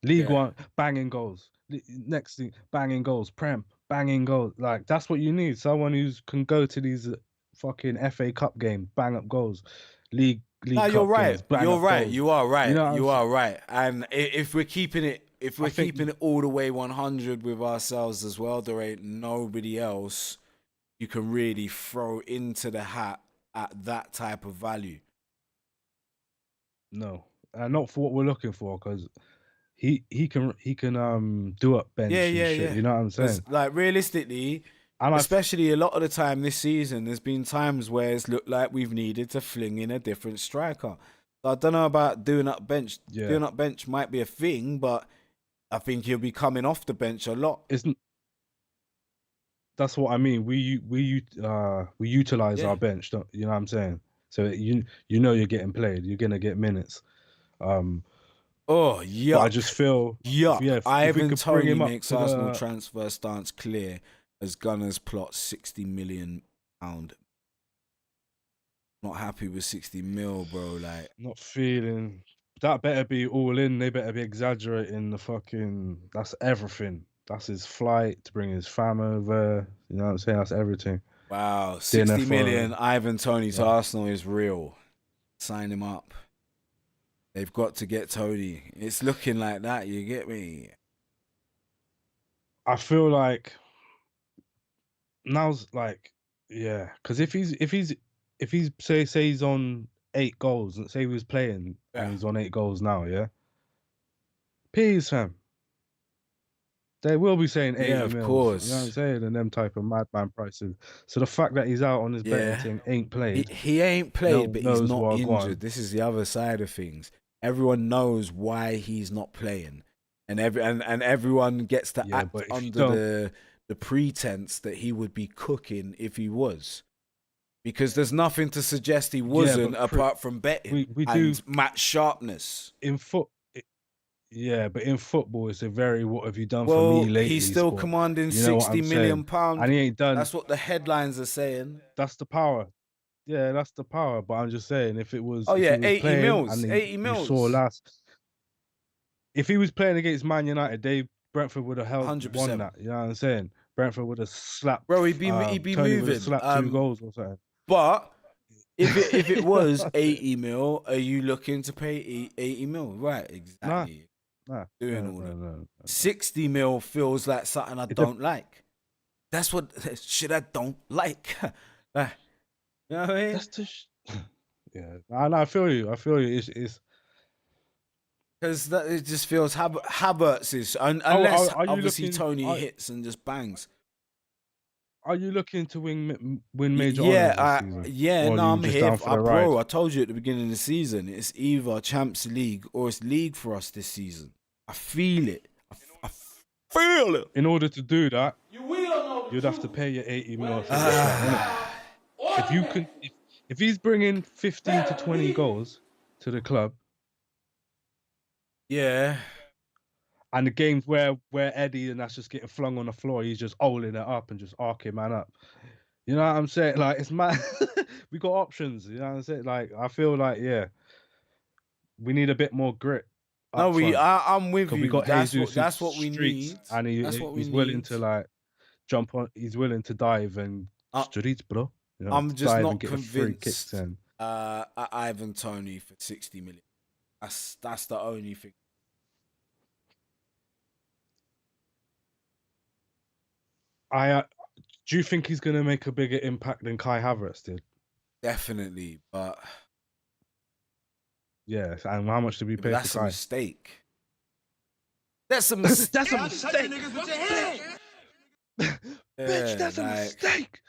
League One, banging goals. Next thing, banging goals. Prem, banging goals. Like, that's what you need. Someone who can go to these fucking FA Cup games, bang up goals. League No, Cup you're right. games, bang You're up right. goals. You are right. You know you are right. And if we're keeping it, keeping it all the way 100 with ourselves as well, there ain't nobody else you can really throw into the hat at that type of value. No, not for what we're looking for, because he can do up bench and shit. You know what I'm saying? Like, realistically, and especially a lot of the time this season, there's been times where it's looked like we've needed to fling in a different striker. So I don't know about doing up bench. Yeah. Doing up bench might be a thing, but I think he'll be coming off the bench a lot. That's what I mean. We utilize our bench. Don't you know what I'm saying? So you know you're getting played. You're gonna get minutes. Oh, yuck. But I just feel Ivan Toney makes Arsenal transfer stance clear as Gunners plot £60 million. Not happy with 60 mil, bro. Like, not feeling that. Better be all in. They better be exaggerating the fucking. That's everything. That's his flight to bring his fam over. You know what I'm saying? That's everything. Wow, 60 million. Ivan Toney to Arsenal is real. Sign him up. They've got to get Toney. It's looking like that. You get me? I feel like now's like Yeah, because if he's say he's on 8 goals, and say he was playing and Yeah. he's on 8 goals now, yeah. Peace, fam. They will be saying 80 Yeah, of mils, you know what I'm course. saying, and them type of madman prices. So the fact that he's out on his betting Yeah. thing ain't played. He ain't No played, one but he's knows not what injured. gone. This is the other side of things. Everyone knows why he's not playing, and everyone gets to Yeah, act but if you under don't, the pretense that he would be cooking if he was, because there's nothing to suggest he yeah, wasn't apart from betting we do and match sharpness. in foot. Yeah, but in football, it's a very "what have you done for me Well, he's lately" still sport. commanding You know what 60 I'm saying? million pound. And he ain't done. That's what the headlines are saying. That's the power. Yeah, that's the power. But I'm just saying, if Oh he yeah, was 80 playing mils, and 80 you saw mils, if he was playing against Man United, Brentford would have won 100%. that. You know what I'm saying? Brentford would have slapped. Bro, he'd be Tony would have moving. slapped 2 goals or something. But if it was 80 mil, are you looking to pay 80 mil? Right, Nah, exactly. nah, Doing no, all no, that. no. 60 mil feels like something I It don't like. That's what shit I don't like. You know what I mean? That's just yeah. I feel you. I feel you. It's. Because it just feels Havertz is Oh, unless are you obviously looking? Tony hits and just bangs. Are you looking to win major honors this season, or are No, you I'm just here, down for the bro. ride? I told you at the beginning of the season, it's either Champions League or it's League for us this season. I feel it. I feel it. In order to do that, You will know the you'd have to truth. pay your 80 mil When to the club, innit? or If you can, if he's bringing 15 to 20 goals to the club, Yeah. and the games where Eddie and that's just getting flung on the floor, he's just holding it up and just arcing man up. You know what I'm saying? Like, it's mad. We got options. You know what I'm saying? Like, I feel like, yeah, we need a bit more grit No, up front. I'm with Because we you. got Jesus who's That's what we streets, need. and That's what we he's willing need. to like jump on. He's willing to dive and I, streets, bro. You know, I'm to just dive and not get a free kicks convinced in. Ivan Tony for 60 million. That's the only thing. Do you think he's gonna make a bigger impact than Kai Havertz did? Definitely, but Yes. And how much did we pay for that's a Kai? mistake. That's a mistake. That's a mistake. Bitch, that's a Like, mistake.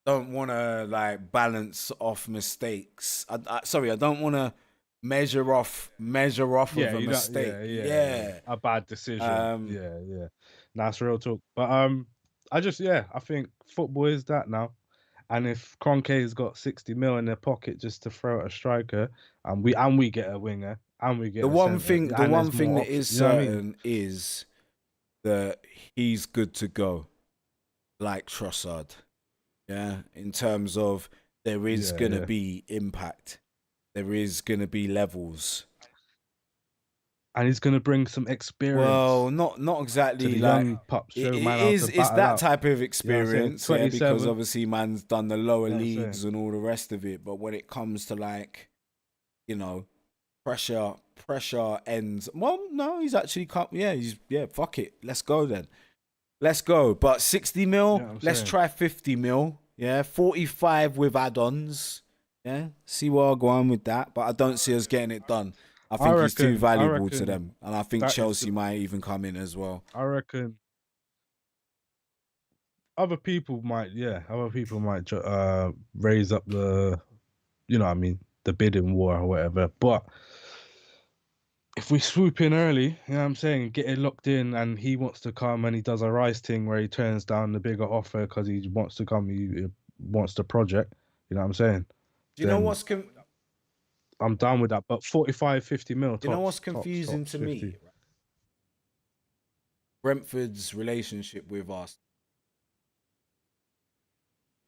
don't want to like balance off mistakes. Sorry, I don't want to measure off with a you don't, mistake. yeah. A bad decision. Yeah. That's real talk. But I think football is that now. And if Kroenke's got 60 mil in their pocket just to throw at a striker, and we get a winger, and we get The a one centre, thing, and there's more that is options, you know what I mean? certain is that he's good to go, like Trossard. Yeah, in terms of there is gonna be impact, there is gonna be levels. And he's gonna bring some experience. Well, not exactly to the like young pups. it Show man how to is. It's battle that out. type of You know what I'm saying? experience, yeah, because 27. obviously man's done the lower You know what I'm leagues saying? and all the rest of it. But when it comes to like, you know, pressure ends. Well, no, he's actually come. Yeah. Fuck it, let's go then. Let's go. But 60 mil, You know what I'm let's saying? try 50 mil. Yeah, 45 with add-ons. Yeah, see where I'll go on with that. But I don't see us getting it done. I think he's too valuable to them. And I think that is Chelsea might even come in as well. I reckon other people might raise up the, you know what I mean, the bidding war or whatever. But if we swoop in early, you know what I'm saying, get it locked in, and he wants to come and he does a Rice thing where he turns down the bigger offer because he wants to come, he wants the project, you know what I'm saying? Do you know Then what's I'm down with that. But 45, 50 mil tops. you know what's confusing tops, to 50. me? Brentford's relationship with us,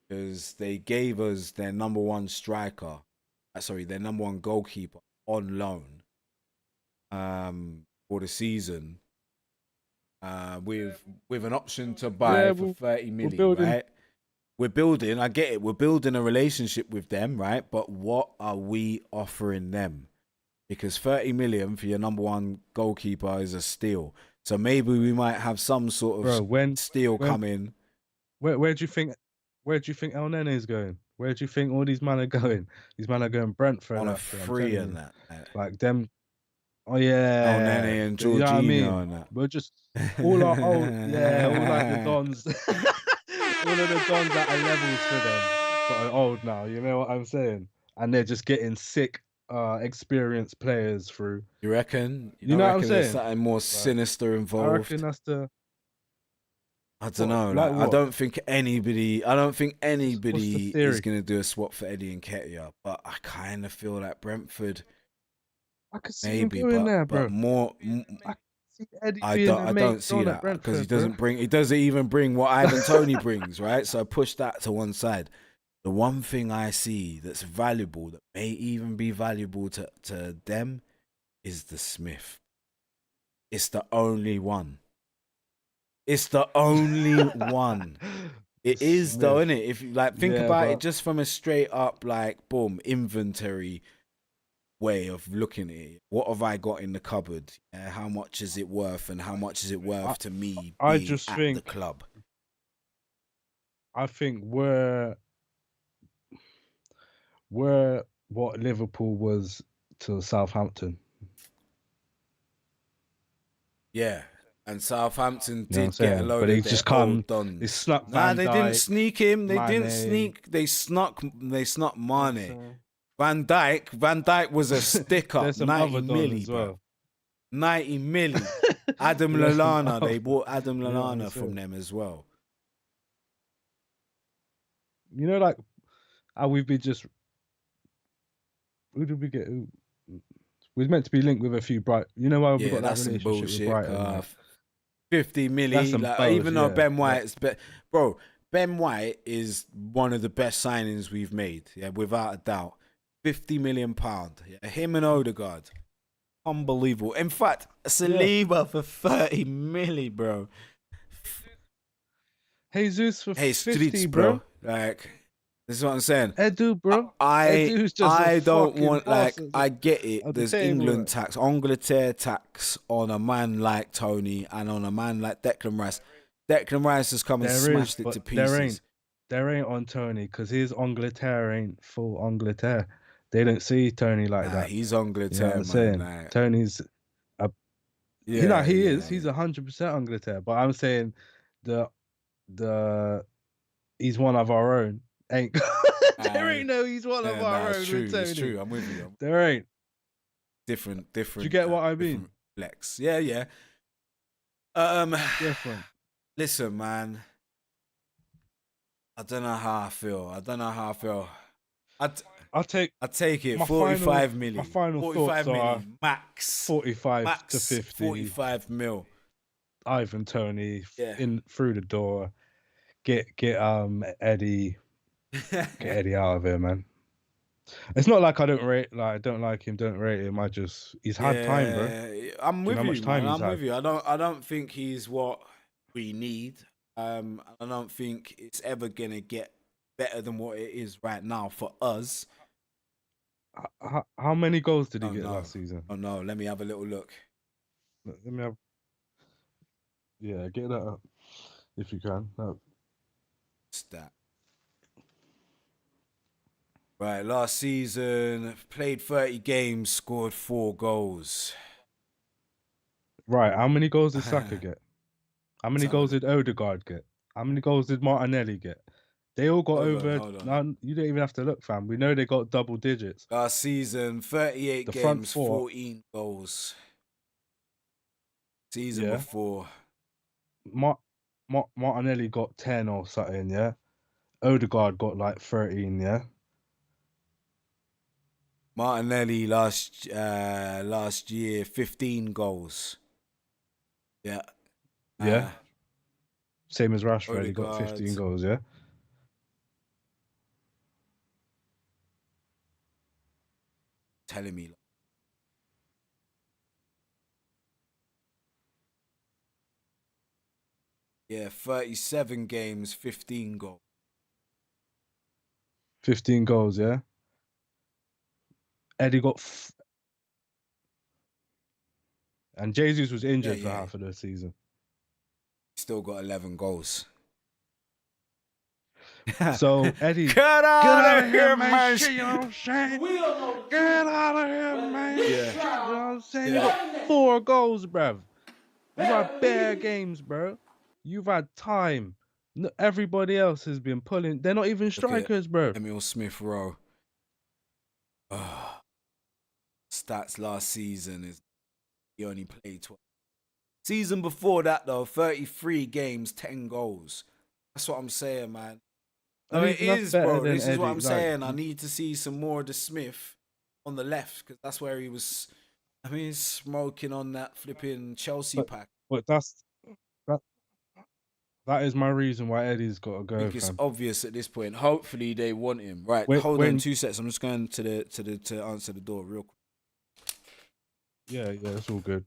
because they gave us their number one striker, their number one goalkeeper on loan for the season, with an option to buy for 30 million, building. right? We're building, I get it, we're building a relationship with them, right? But what are we offering them? Because 30 million for your number one goalkeeper is a steal. So maybe we might have some sort of steal coming. Where do you think where do you think El Nene is going? Where do you think all these men are going? These men are going Brentford On a after. I'm free telling and you, that. like them. Oh El Nene yeah, and you know what I Jorginho mean. and that. We're just all our old, yeah, all like the dons, all of the dons that are levels for them, but are old now. You know what I'm saying? And they're just getting sick, experienced players through. You reckon? You You don't know what I'm reckon there's saying? something more Like, sinister I reckon involved? that's the I don't what, know. like Like, I what? don't think anybody. I don't think What's the anybody is theory? gonna do a swap for Eddie and Ketia. But I kind of feel like Brentford, I could see him maybe. going there, But bro. more. I could see Eddie I being don't. the I main don't see Don at that because he Brentford, bro. doesn't bring. He doesn't even bring what Ivan Toney brings, right? So push that to one side. The one thing I see that's valuable, that may even be valuable to them, is the Smith. It's the only one. It's the only one. It is though, Smith. isn't it? If you like think Yeah, about it but just from a straight up like boom inventory way of looking at it. What have I got in the cupboard? How much is it worth, and how much is it I, worth to me I being just at the think club? I think we're what Liverpool was to Southampton. Yeah. And Southampton You know what I'm did get a saying? load But he of their just old come, they dons. snuck Nah, Van they didn't Dijk, sneak him. They didn't Mane. sneak. They snuck. They snuck You know what I'm Mane. saying? Van Dyke. Van Dyke was a stick up. There's some 90 other dons milli, as bro. well. 90 milli. Adam There's some Lallana. other, They bought Adam you know what I'm Lallana from saying? them as well. You know, like how we've been just who did we get? We was meant to be linked with a few Bright. You know why we Yeah, got that that's some relationship with bullshit. Brighton? Like 50 that's milli. some Like, bows, even though yeah. Ben But White's, bro, Ben White is one of the best signings we've made. Yeah, without a doubt. £50 million. Yeah, him and Odegaard. Unbelievable. In fact, yeah, Saliba for 30 milli, bro. Jesus for Hey, 50, streets, bro. bro. Like, this is what I'm saying. Edu, bro. I Edu's just a I don't fucking want, boss like, of I get it. the There's table. England Like. tax, Angleterre tax on a man like Tony and on a man like Declan Rice. Declan Rice has come and There is, smashed it but to pieces. there ain't on Tony because his Angleterre ain't full Angleterre. They don't see Tony like Nah, that. he's You know what Angleterre, I'm man. saying? Like, Tony's a yeah, he is. yeah, He's yeah. 100% Angleterre. But I'm saying the the he's one of our own. Ain't there Nah, ain't no he's one of yeah, our nah, it's own with true. It's Tony. true. I'm with you. There ain't. Different, Do you get what I mean? different flex. Yeah, yeah. Um, Different. listen, man. I don't know how I feel. I don't know how I feel. I'll take I take it. my 45 final milli. my final 45 thoughts are milli. Max. 45 to Max 50. 45 mil. Ivan Tony Yeah. in through the door. Get Eddie out of here, man. It's not like I don't rate like I don't like him, don't rate him. I just he's had time, bro. Yeah, I'm Do you with know how you, much man. time he's I'm had? with you. I don't think he's what we need. I don't think it's ever gonna get better than what it is right now for us. How many goals did he Oh get no. last season? Oh no, let me have a little look. Let me have. Yeah, get that up if you can. No. Stat. Right, last season, played 30 games, scored 4 goals. Right, how many goals did Saka get? How many Let's have a goals look. did Odegaard get? How many goals did Martinelli get? They all got over. Hold on. No, you don't even have to look, fam. We know they got double digits. Last season, 38 The front games, four, 14 goals. Season yeah. before. Martinelli got 10 or something, yeah. Odegaard got like 13, yeah. Martinelli last year, 15 goals. Yeah. Yeah. Same as Rashford, he got Odegaard. 15 goals, yeah. Telling me. Yeah, 37 games, 15 goals. 15 goals, yeah. Eddie got and Jesus was injured for half of the season. Still got 11 goals. So Eddie, Get get out out of here, man. man. Shit, you know what I'm saying? We don't know the Get truth. out of here, But man. this Yeah. Shit, you know what I'm saying? Yeah. You got 4 goals, bruv. You've had Better bare believe. games, bro. You've had time. Everybody else has been pulling. They're not even Look at strikers, bro. Emil Smith Rowe. Stats last season is he only played 12. Season before that though, 33 games, 10 goals. That's what I'm saying, man. No, And it even that's is, better bro. than This is what Eddie. I'm Like, saying. I need to see some more of the Smith on the left because that's where he was. I mean, smoking on that flipping Chelsea but pack. but that that is my reason why Eddie's got to I go, think it's fam. obvious at this point. Hopefully they want him. Right, hold on When 2 seconds. I'm just going to answer the door real quick. yeah, it's all good.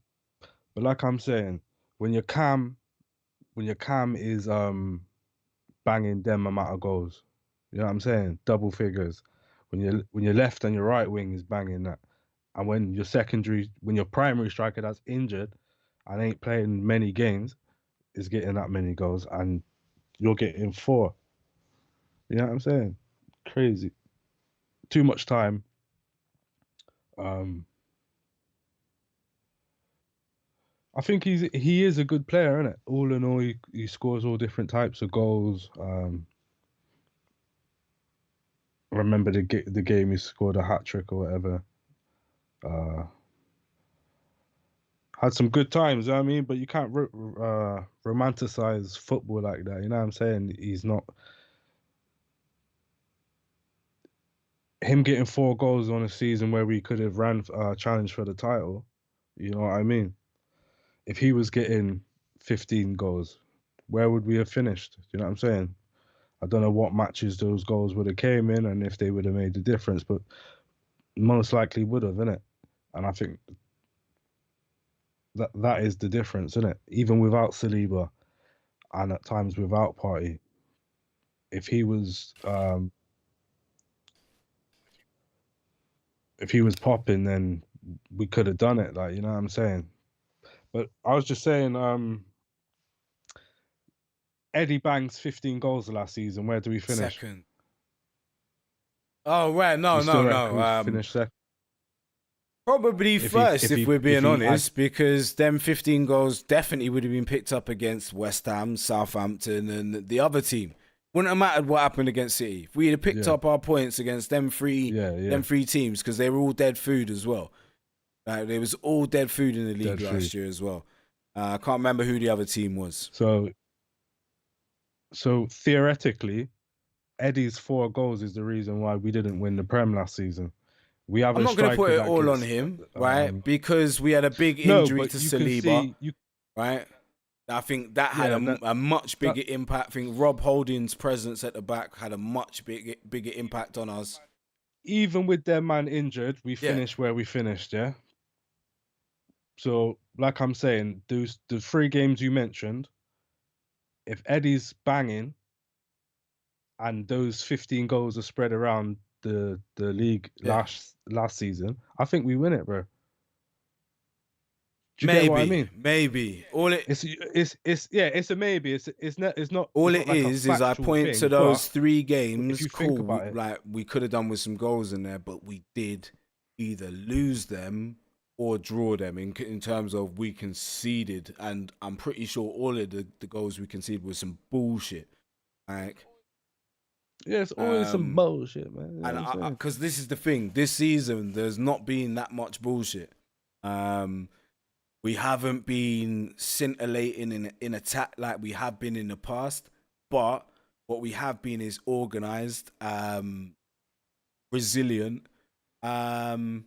But like I'm saying, when your cam is banging them amount of goals, you know what I'm saying? Double figures. When your left and your right wing is banging that, and when your primary striker that's injured and ain't playing many games is getting that many goals, and you're getting 4. You know what I'm saying? Crazy. Too much time. Um, I think he is a good player, isn't it? All in all, he scores all different types of goals. I remember the game he scored a hat trick or whatever. Had some good times, you know what I mean? But you can't romanticize football like that. You know what I'm saying? He's not him getting 4 goals on a season where we could have ran challenged for the title. You know what I mean? If he was getting 15 goals, where would we have finished? You know what I'm saying? I don't know what matches those goals would have came in and if they would have made the difference, but most likely would have, innit? And I think that is the difference, isn't it? Even without Saliba and at times without Party, if he was popping, then we could have done it. Like, you know what I'm saying? But I was just saying, Eddie Banks 15 goals the last season. Where do we finish? Second. Oh right, You still reckon no. we finish second? Probably If he first, if we're if being he honest, because them 15 goals definitely would have been picked up against West Ham, Southampton, and the other team. Wouldn't have mattered what happened against City. If we had picked Yeah. up our points against them three teams, because they were all dead food as well. Like, there was all dead food in the league Dead last food. year as well. I can't remember who the other team was. So theoretically, Eddie's 4 goals is the reason why we didn't win the Prem last season. We have I'm a not going to put striker it that all on gets, him, right? Because we had a big injury to you can Saliba, see right? I think that had a much bigger impact. I think Rob Holding's presence at the back had a much bigger impact on us. even with their man injured, we finished where we finished, yeah? So, like I'm saying, the 3 games you mentioned, if Eddie's banging and those 15 goals are spread around the league last season, I think we win it, bro. Do you get what I mean? Maybe. All it it's a maybe. It's not. all It's it not like is a I factual point thing, to those but 3 if games. you Cool. think about it, Like we could have done with some goals in there, but we did either lose them or draw them in terms of we conceded, and I'm pretty sure all of the goals we conceded was some bullshit. Like, yeah, it's always some bullshit, man. You know and what I'm saying? because this is the thing, this season there's not been that much bullshit. We haven't been scintillating in attack like we have been in the past, but what we have been is organized, resilient, and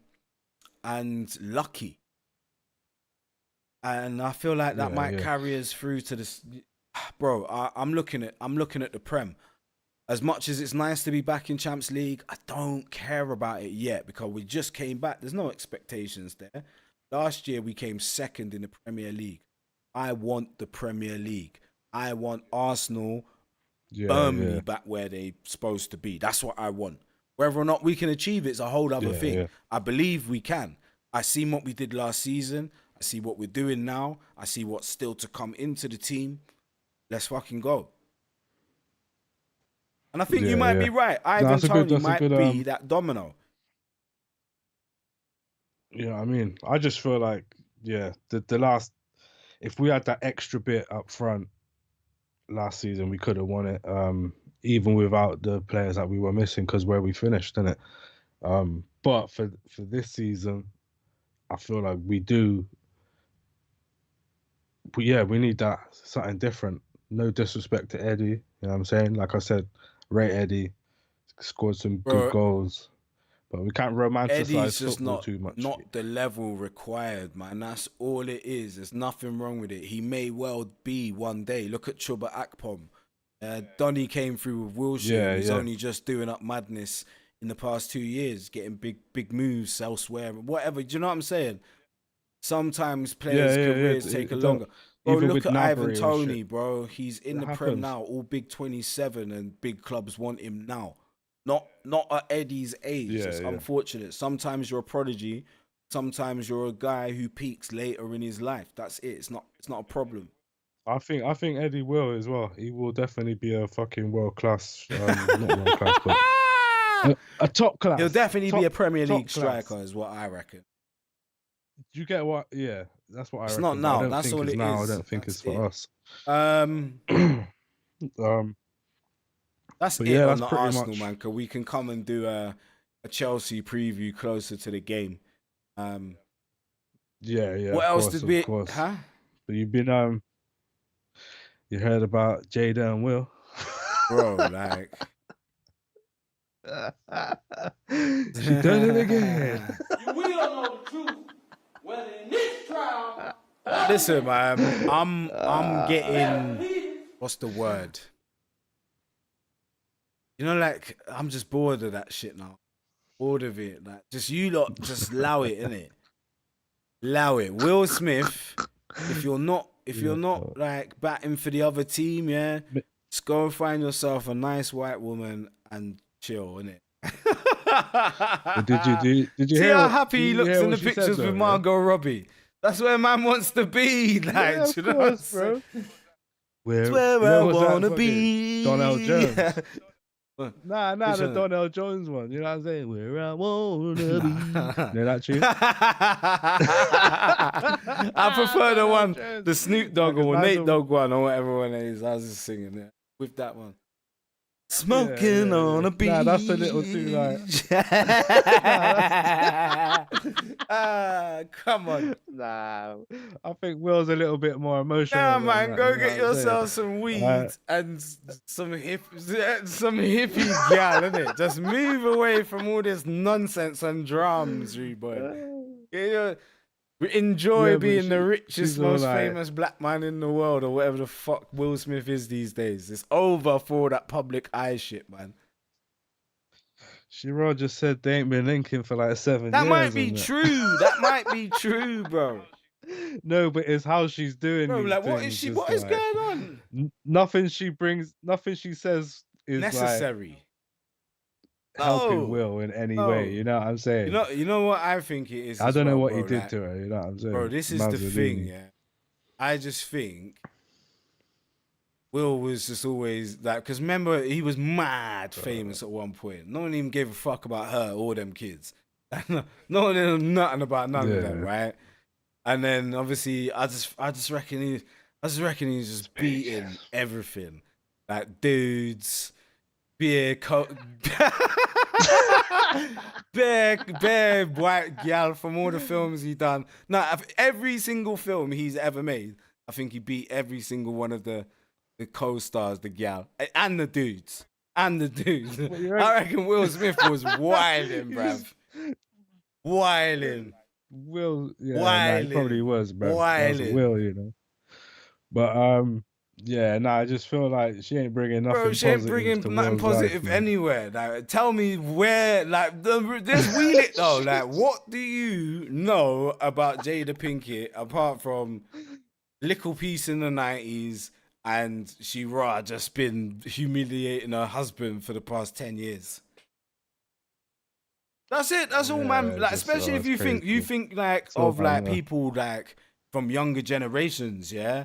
lucky. And I feel like that might carry us through to this. Bro, I'm looking at the Prem. As much as it's nice to be back in Champions League, I don't care about it yet because we just came back. There's no expectations there. Last year, we came second in the Premier League. I want the Premier League. I want Arsenal firmly back where they're supposed to be. That's what I want. Whether or not we can achieve it's a whole other thing. Yeah. I believe we can. I see what we did last season. I see what we're doing now. I see what's still to come into the team. Let's fucking go. And I think you Yeah, might yeah. be right. No, Ivan that's a Toney good. That's a might good. be that domino. Yeah, I mean, I just feel like, yeah, the last, if we had that extra bit up front last season, we could have won it. Even without the players that we were missing, because where we finished, innit? But for this season, I feel like we do. But yeah, we need that something different. No disrespect to Eddie, you know what I'm saying? Like I said, rate Eddie, scored some good Bro, goals, but we can't Eddie's romanticize just football too much. not the level required, man. That's all it is. There's nothing wrong with it. He may well be one day. Look at Chuba Akpom. Donny came through with Wilshere. Yeah, He's yeah. only just doing up madness in the past 2 years, getting big moves elsewhere, whatever. Do you know what I'm saying? Sometimes players' Yeah. careers take a It don't, longer. Bro, even look with at Ivan Nabry and Toney, shit, bro. He's in it the Prem happens. now, all big 27, and big clubs want him now. Not at Eddie's age. Yeah, It's yeah. unfortunate. Sometimes you're a prodigy. Sometimes you're a guy who peaks later in his life. That's it. It's not a problem. I think Eddie will as well. He will definitely be a fucking world class, not world class, but a top class. He'll definitely be a Premier top League class. striker, is what I reckon. Do you get what? Yeah, that's what I It's reckon. not But I now. don't That's think all it's it now. I is. don't think That's it's for it. us. That's But it yeah, on that's the pretty Arsenal, much. man. Cause we can come and do a Chelsea preview closer to the game. Yeah, What else did we? of course. Huh? But you've been you heard about Jada and Will? Bro, like She done it again. You will know the truth, whether in this trial or Listen, man, I'm getting please. what's the word? You know, like I'm just bored of that shit now. Bored of it. Like just you lot just allow it, innit? Allow it. Will Smith, if you're not like batting for the other team, yeah, just go and find yourself a nice white woman and chill, innit? But did you See hear how what, happy he did you looks hear in the what she said, pictures though, with yeah? Margot Robbie. That's where man wants to be, like, Yeah, of you know what I'm course, saying? bro. That's You where I know what's that wanna fucking be. Donnell Jones? Nah, Which the one? Donnell Jones one. You know what I'm saying? Where I wanna be. You know that tune? I prefer the Donnell one, Jones. the Snoop Nah, Dogg 'cause or man's Nate a- Dogg one or whatever one it is. I was just singing it with that one. Smoking yeah. on a beach. Nah, that's a little too like. Come on. Nah, I think Will's a little bit more emotional. Nah, than man, that, go you know get what I'm saying? yourself some weed and some hippie gal, innit? Just move away from all this nonsense and drums, you boy. You know, enjoy Yeah, but being the richest, she's all most like- famous black man in the world, or whatever the fuck Will Smith is these days. It's over for all that public eye shit, man. Shiro just said they ain't been linking for like 7 That years. might be and that. true. That might be true, bro. No, but it's how she's doing Bro, these like, what is things, she? just What is like, going on? nothing she brings, nothing she says is like Necessary. helping No. Will in any No. way. You know what I'm saying? You know what I think it is. I as don't know well, what bro, he did like, to her. You know what I'm saying? bro. This is the Man's a thing, loony. yeah. I just think Will was just always like, because remember he was mad famous at one point. No one even gave a fuck about her or them kids. No one knew nothing about none of them, Yeah. right? And then obviously, I just reckon he's just beating everything, like dudes, beer, bare white gal from all the films he done. Nah, every single film he's ever made, I think he beat every single one of the co-stars, the gal, and the dudes. And the dudes. I reckon Will Smith was wilding, bruv. Wilding. Will, yeah, Wilding. he probably was, bro. That was Wilding. Will, you know. But yeah, I just feel like she ain't bringing nothing. Bro, she ain't positive bringing to nothing Will's positive life, man. anywhere. Like, tell me where, like, just wheel it though. Like, what do you know about Jada Pinkett apart from little piece in the 90s and she just been humiliating her husband for the past 10 years? That's it. That's all, man. Yeah, Like, just, especially if it's you think crazy. like So of like bad, people like from younger generations, yeah.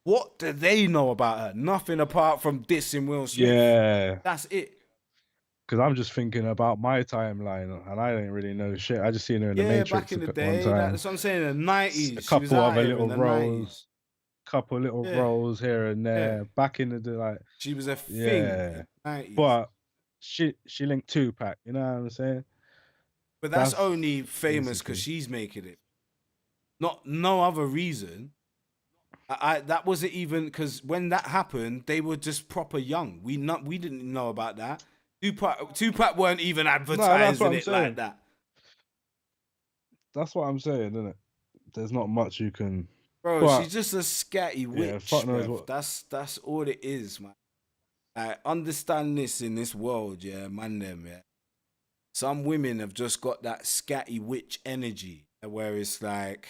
What do they know about her? Nothing apart from dissing Will Smith. Yeah, That's it. because I'm just thinking about my timeline, and I don't really know shit. I just seen her in the Yeah, back Matrix in the one day. time. That's what I'm saying. In the A 90s. She was couple out other here in little the 90s. roles, couple little Yeah. roles here and there. Yeah. Back in the day, like She was a thing yeah, in the 90s. but she linked Tupac. You know what I'm saying? But that's That's only famous because basically- she's making it. No other reason. That wasn't even because when that happened, they were just proper young. We didn't know about that. Tupac weren't even advertising I'm it saying. like that. That's what I'm saying, isn't it? There's not much you can. Bro, But- she's just a scatty witch. fuck knows bruv. what- That's all it is, man. Like, understand this in this world, yeah, man. Yeah. Some women have just got that scatty witch energy, where it's like,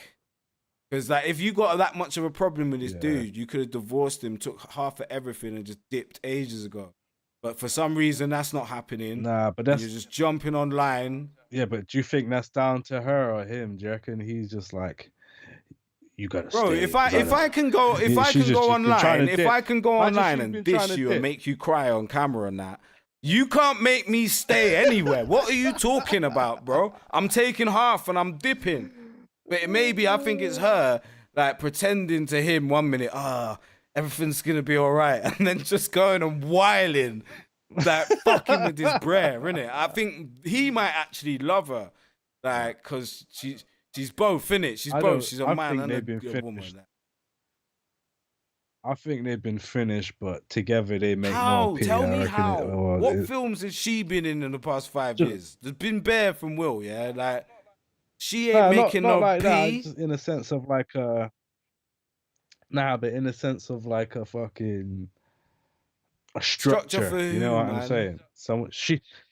because like if you got that much of a problem with this Yeah. dude, you could have divorced him, took half of everything, and just dipped ages ago. But for some reason, that's not happening. Nah, but And that's you're just jumping online. yeah. But do you think that's down to her or him? Do you reckon he's just like, you gotta Bro, stay? if I can go She's just been trying online, to if dip. I can go Imagine online she's and been trying dish to you dip. and make you cry on camera and that, you can't make me stay anywhere. What are you talking about, bro? I'm taking half and I'm dipping. But maybe I think it's her like pretending to him 1 minute, everything's gonna be all right, and then just going and whiling, like fucking with his brer, innit? I think he might actually love her, like, cause she's both, innit? She's both. She's a I man think and they've been a woman. finished. I think they've been finished, but together they make How? more P. Tell I me reckon how. What it- films has she been in the past 5 Just- years? There's been bare from Will, yeah? Like, she ain't Nah, making not no like that. P. Just in a sense of like nah, but in a sense of like a fucking a structure. for you know who, what man? I'm saying? Someone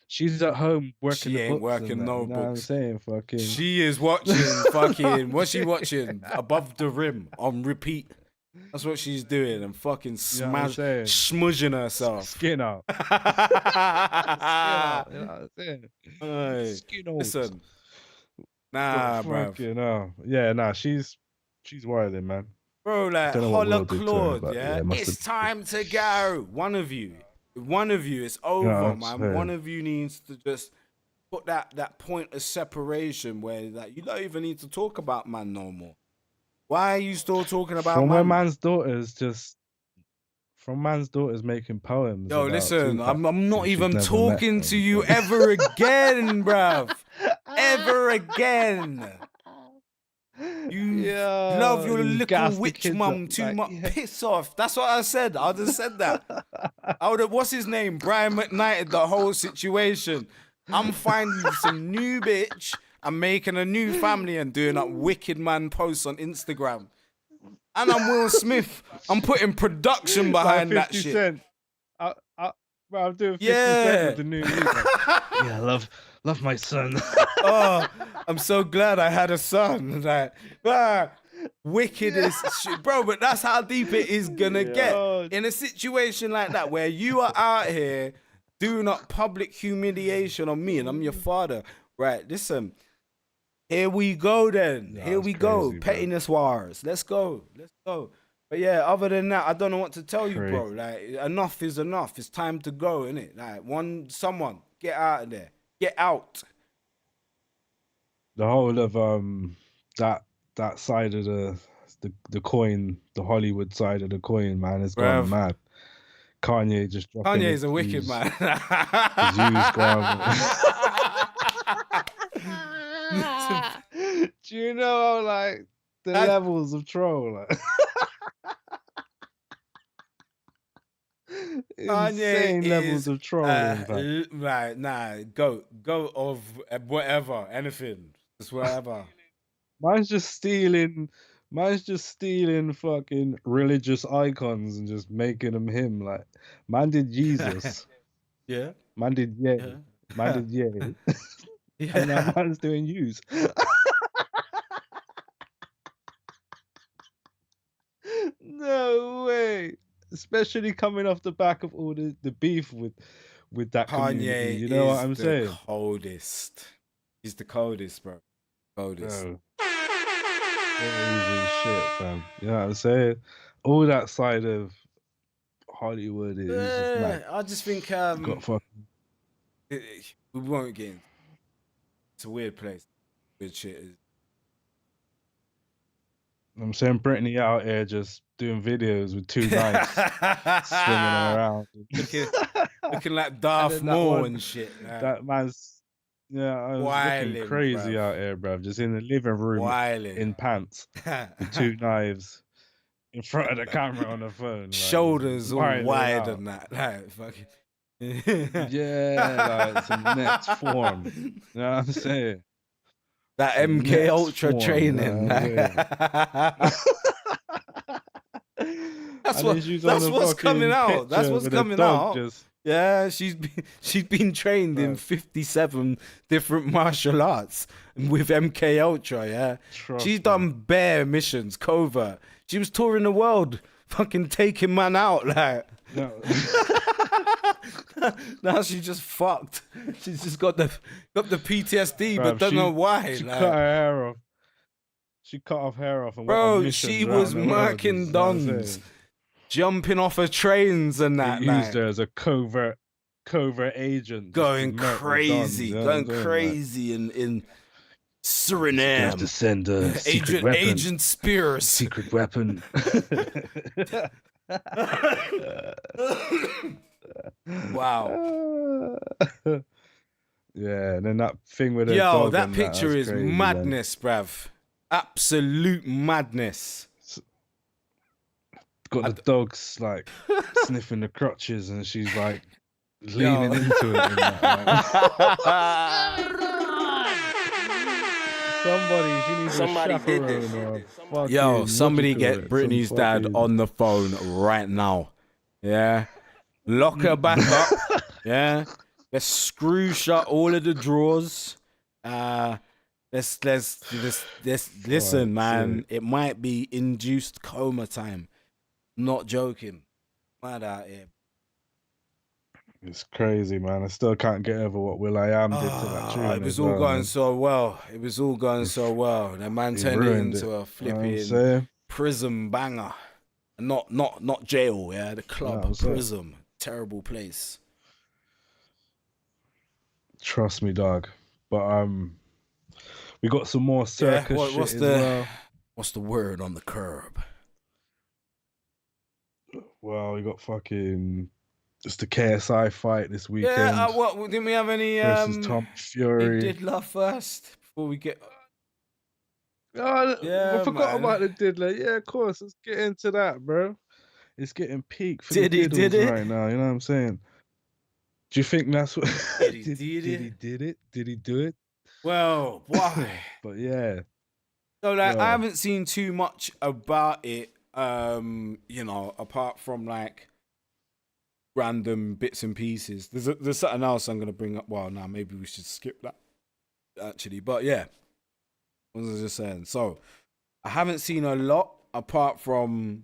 she's at home working She the ain't books working and that, no you know what I'm books. saying? Fucking She is watching fucking, what's she watching? Above the Rim on repeat. That's what she's doing and fucking You know what I'm saying? smudging herself. skin out. Skin out, you know what I'm saying? Hey, Skin out. listen. But Nah, bro. fucking hell. Yeah, nah, she's wilding, man. Bro, like, Don't know what holla Will did to her, Claude, but yeah? yeah, must It's have- time to go. One of you, it's over, I'm man. saying. One of you needs to just put that point of separation where like you don't even need to talk about man no more. Why are you still talking about From where man? man's daughters making poems. Yo, about listen, Tupac, I'm not who she's even never talking met to them, you so- ever again, bruv. Ever again. You love your just little gas the witch kids mum up, too like, much. yeah. Piss off. That's what I said. I just said that. I would have, what's his name? Brian McKnight, the whole situation. I'm finding some new bitch. I'm making a new family and doing up wicked man posts on Instagram. And I'm Will Smith. I'm putting production behind Like that 50 shit. Cent. Bro, I'm doing 50 Yeah. Cent with the new music. Yeah, love my son. Oh, I'm so glad I had a son. Like, wickedest shit. Bro, but that's how deep it is gonna get. Yo. In a situation like that, where you are out here doing up public humiliation on me and I'm your father. Right, listen. Here we go then. Nah, Here it's we go. crazy, bro. Pettiness wars. Let's go. Let's go. But yeah, other than that, I don't know what to tell you, Crazy. bro. Like, enough is enough. It's time to go, innit? Like, someone, get out of there. Get out. The whole of that side of the coin, the Hollywood side of the coin, man, has gone Bruv. mad. Kanye just dropping Kanye's his a wicked views. man. His views gone. Do you know like the levels of troll? Like, insane levels of trolling. fam. right, nah, goat of whatever, anything, just whatever. Mine's just stealing fucking religious icons and just making them him. Like, man did Jesus. Yeah, Man did yeah. yeah, Man did yeah. yeah. And now man's doing use. No way. Especially coming off the back of all the beef with that community. Kanye You know what is I'm the saying? coldest. He's the coldest, bro. Coldest. Bro. Crazy shit, fam. You know what I'm saying? all that side of Hollywood is just mad. I just think Got fucking. we won't get into. It's a weird place. Weird shit is. I'm saying Britney out here just doing videos with 2 knives, swinging them around. looking like And Darth then that Maul one, and shit. Like, that man's, yeah, I was looking wilding, crazy bruv. out here, bruv. Just in the living room Wilding. in pants with 2 knives in front of the camera on the phone. Like, Shoulders all wilding wide out. and that. Like, fucking. Yeah, like some next form. You know what I'm saying? That Some MK next Ultra form, training. you know what That's And what. then she's That's on a what's coming fucking out. That's picture what's with a coming dog out. just- Yeah, she's been trained in Right. 57 different martial arts with MK Ultra. Yeah, Trust she's me. done bare missions, covert. She was touring the world, fucking taking man out. Like No. now she's just fucked. She's just got the PTSD, Bruv, but don't know why. She like, cut her hair off. She cut off hair off and went bro, on missions she around was the world, marking you know what I'm dons, saying? jumping off of trains and that. They used like, her as a covert agent, just to going murk the dons, crazy, you know what going I'm saying? Like, crazy in you have Suriname. to send a secret weapon. Agent Spears. Secret weapon. Wow. Yeah, and then that thing with the Yo, dog that and picture was is crazy, man. madness, bruv. Absolute madness. Got the dogs like sniffing the crotches, and she's like leaning into it. And that, like. She needs Somebody a did this chaperone shit. or a Yo, fucking- somebody what do you get call it? Britney's Some dad fucking- on the phone right now. Yeah. Lock her back up. Yeah. Let's screw shut all of the drawers. Let's listen, man. It might be induced coma time. Not joking. Mad out here. It's crazy, man. I still can't get over what Will.i.am did to that tune. It was as all well, going man. so well. It was all going so well. The man He turned it ruined into a You know what I'm flipping saying? prison banger. Not jail, yeah. The club, I'm saying. prison. Terrible place. Trust me, dog. But we got some more circus what's shit the as well. what's the word on the curb? Well, we got fucking just the KSI fight this weekend Yeah, what didn't we have any versus Tom he Fury. did love first before we get Oh, Yeah, I forgot man. about the diddler. Yeah, of course. Let's get into that, bro. It's getting peak for Diddy the did diddles it? right now. You know what I'm saying? Do you think that's what Diddy did did he it? did it? Did he do it? Well, why? But yeah, So like Well. I haven't seen too much about it, you know, apart from like random bits and pieces. There's something else I'm gonna bring up. Well, now maybe we should skip that actually. But yeah. What was I just saying? So I haven't seen a lot apart from,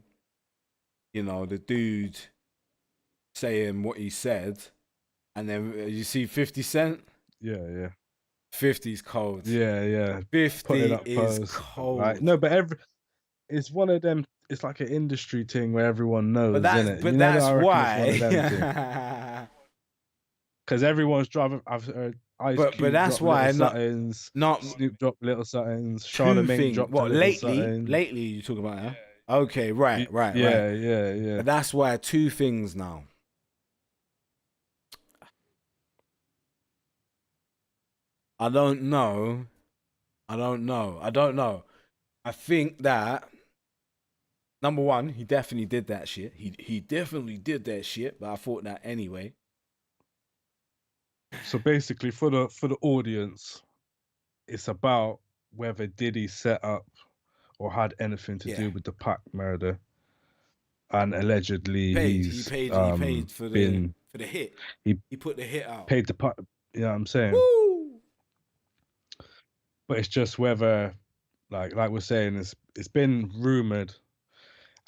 you know, the dude saying what he said. And then you see 50 Cent? yeah. 50's cold. Yeah. 50 Putting up is posts. cold. Like, no, but it's one of them. It's like an industry thing where everyone knows, But that's, innit? but You know, that's I reckon why. it's one of them because everyone's driving. I've heard Ice But Cube that's drop why little not- somethings. Not Snoop dropped little somethings. two Charlamagne things. dropped a What, little lately? something. Lately you talk about, huh? Okay, right. Yeah. But that's why two things now. I don't know. I think that number one, he definitely did that shit. He definitely did that shit, but I thought that anyway. So basically, for the audience, it's about whether Diddy set up or had anything to Yeah. do with the Pac murder, and allegedly He he's paid for been the hit. he He put the hit out. paid the Pac. You know what I'm saying? Woo! But it's just whether, like we're saying, it's been rumored,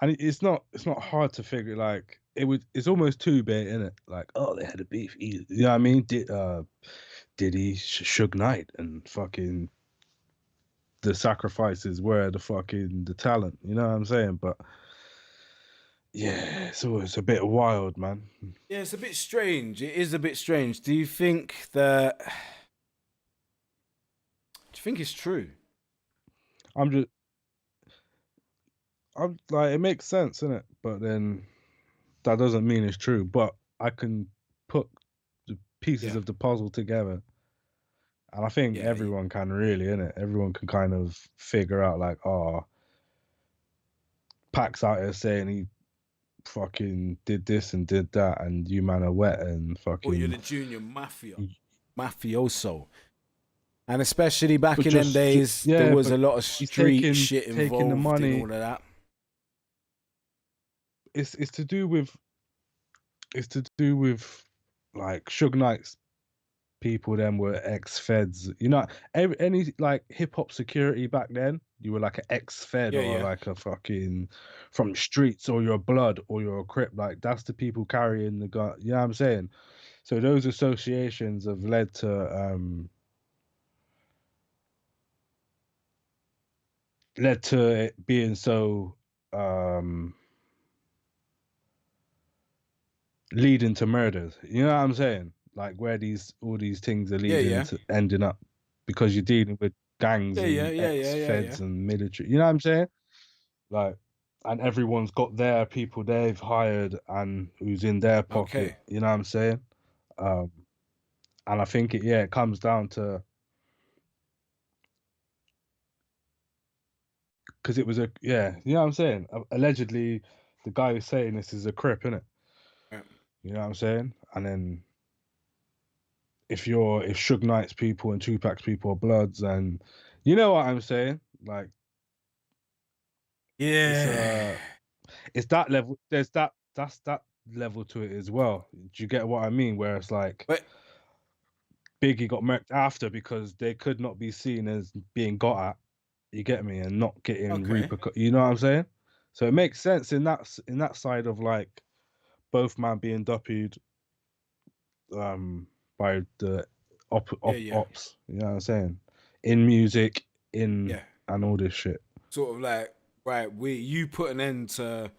and it's not hard to figure. Like it's almost too big, isn't it? Like, oh, they had a beef. You know what I mean? Diddy, Suge Knight, and fucking the sacrifices were the talent. You know what I'm saying? But Yeah, it's always a bit wild, man. Yeah, it's a bit strange. It is a bit strange. Do you think that? Do you think it's true? I'm just, I'm like, it makes sense, innit? But then that doesn't mean it's true. But I can put the pieces Yeah. of the puzzle together, and I think Yeah. everyone can really, innit? Everyone can kind of figure out like, oh, Pac's out here saying he fucking did this and did that, and you man are wet and Or you're fucking. the junior mafioso. And especially back But in them days, there yeah, was but a lot of he's street shit taking the involved in money. all of that. It's to do with like Suge Knight's people. Them were ex-feds. You know, any like hip hop security back then, you were like an ex-fed Yeah, or yeah. like a fucking from the streets, or you're a blood or you're a crip. Like that's the people carrying the gun. You know what I'm saying? So those associations have led to it being so leading to murders. You know what I'm saying? Like where all these things are Yeah, leading yeah. to ending up because you're dealing with gangs Yeah, yeah, and yeah, yeah, yeah, yeah. ex-feds and military. You know what I'm saying? Like, and everyone's got their people they've hired and who's in their pocket. Okay. You know what I'm saying? Um, and I think it comes down to because it was you know what I'm saying? Allegedly, the guy who's saying this is a crip, innit? Right. You know what I'm saying? And then if Suge Knight's people and Tupac's people are bloods, and you know what I'm saying? Like Yeah. it's that level. That's that level to it as well. Do you get what I mean? Where it's like But Biggie got murked after because they could not be seen as being got at. You get me, and not getting okay. You know what I'm saying? So it makes sense in that side of like both man being duppied by the Yeah, yeah. ops. You know what I'm saying? In music, Yeah. and all this shit. Sort of like, right, you put an end to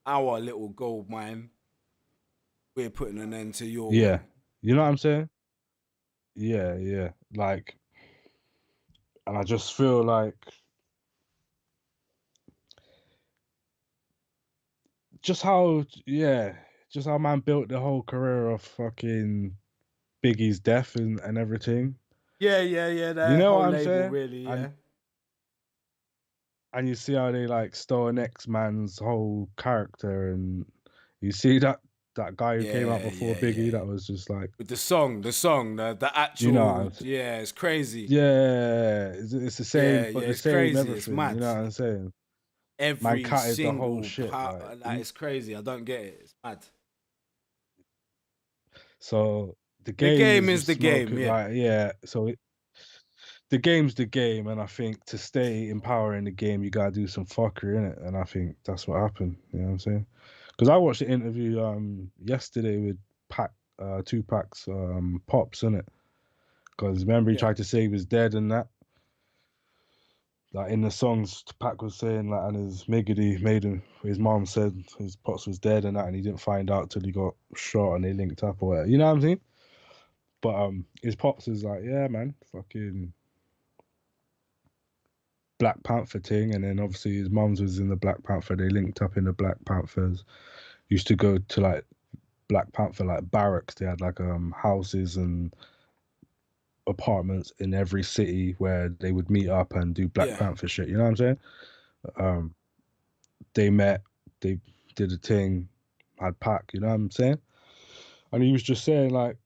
our little gold mine. We're putting an end to your Yeah. one. You know what I'm saying? Yeah, yeah. Like, and I just feel like just how just how man built the whole career of fucking Biggie's death and everything. Yeah, yeah, yeah. You That know whole what I'm label, saying? really, yeah. And you see how they like stole an X-Man's whole character, and you see that guy who came out Yeah, before yeah, yeah. Biggie that was just like, With the song, the you know what actual, I'm saying? yeah, it's crazy. Yeah, it's the Yeah, same, but yeah, the it's same crazy. It's everything. You mad. know what I'm saying? Man Every catted the whole single shit. part, Like, like, it's crazy. I don't get it. It's mad. so the The game game is is just the game, smoking. yeah. Like, yeah. So the game's the game, and I think to stay in power in the game, you gotta do some fuckery in it, and I think that's what happened. You know what I'm saying? Because I watched the interview yesterday with Tupac's pops in it. Because remember he Yeah. tried to say he was dead and that. Like in the songs, Tupac was saying like, and his Miggity made him. His mom said his pops was dead and that, and he didn't find out till he got shot and they linked up or whatever. You know what I'm saying? But his pops is like, yeah, man, fucking Black Panther thing, and then obviously his mom's was in the Black Panther. They linked up in the Black Panthers. Used to go to like Black Panther like barracks. They had like houses and apartments in every city where they would meet up and do Black Yeah. Panther shit. You know what I'm saying? They met, they did a thing, had Pac. You know what I'm saying? And he was just saying like,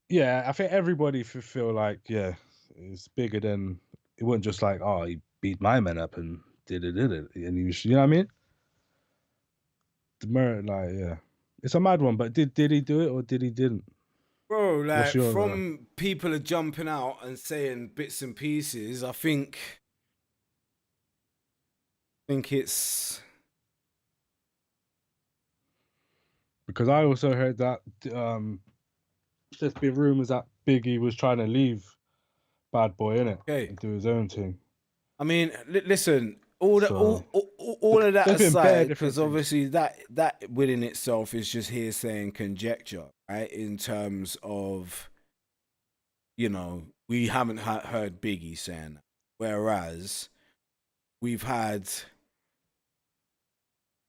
yeah, I think everybody feel like, yeah, it's bigger than it wasn't just like, oh, he beat my man up and did it, and he was, you know what I mean? The merit, like, yeah, it's a mad one. But did he do it or did he didn't? Bro, What's like, your from people are jumping out and saying bits and pieces, I think it's because I also heard that there's been rumors that Biggie was trying to leave Bad Boy in it okay. and do his own thing. I mean, listen, all that, So all of that there's been bare aside, different because things. obviously that within itself is just hearsay and conjecture, right? In terms of, you know, we haven't heard Biggie saying that, whereas we've had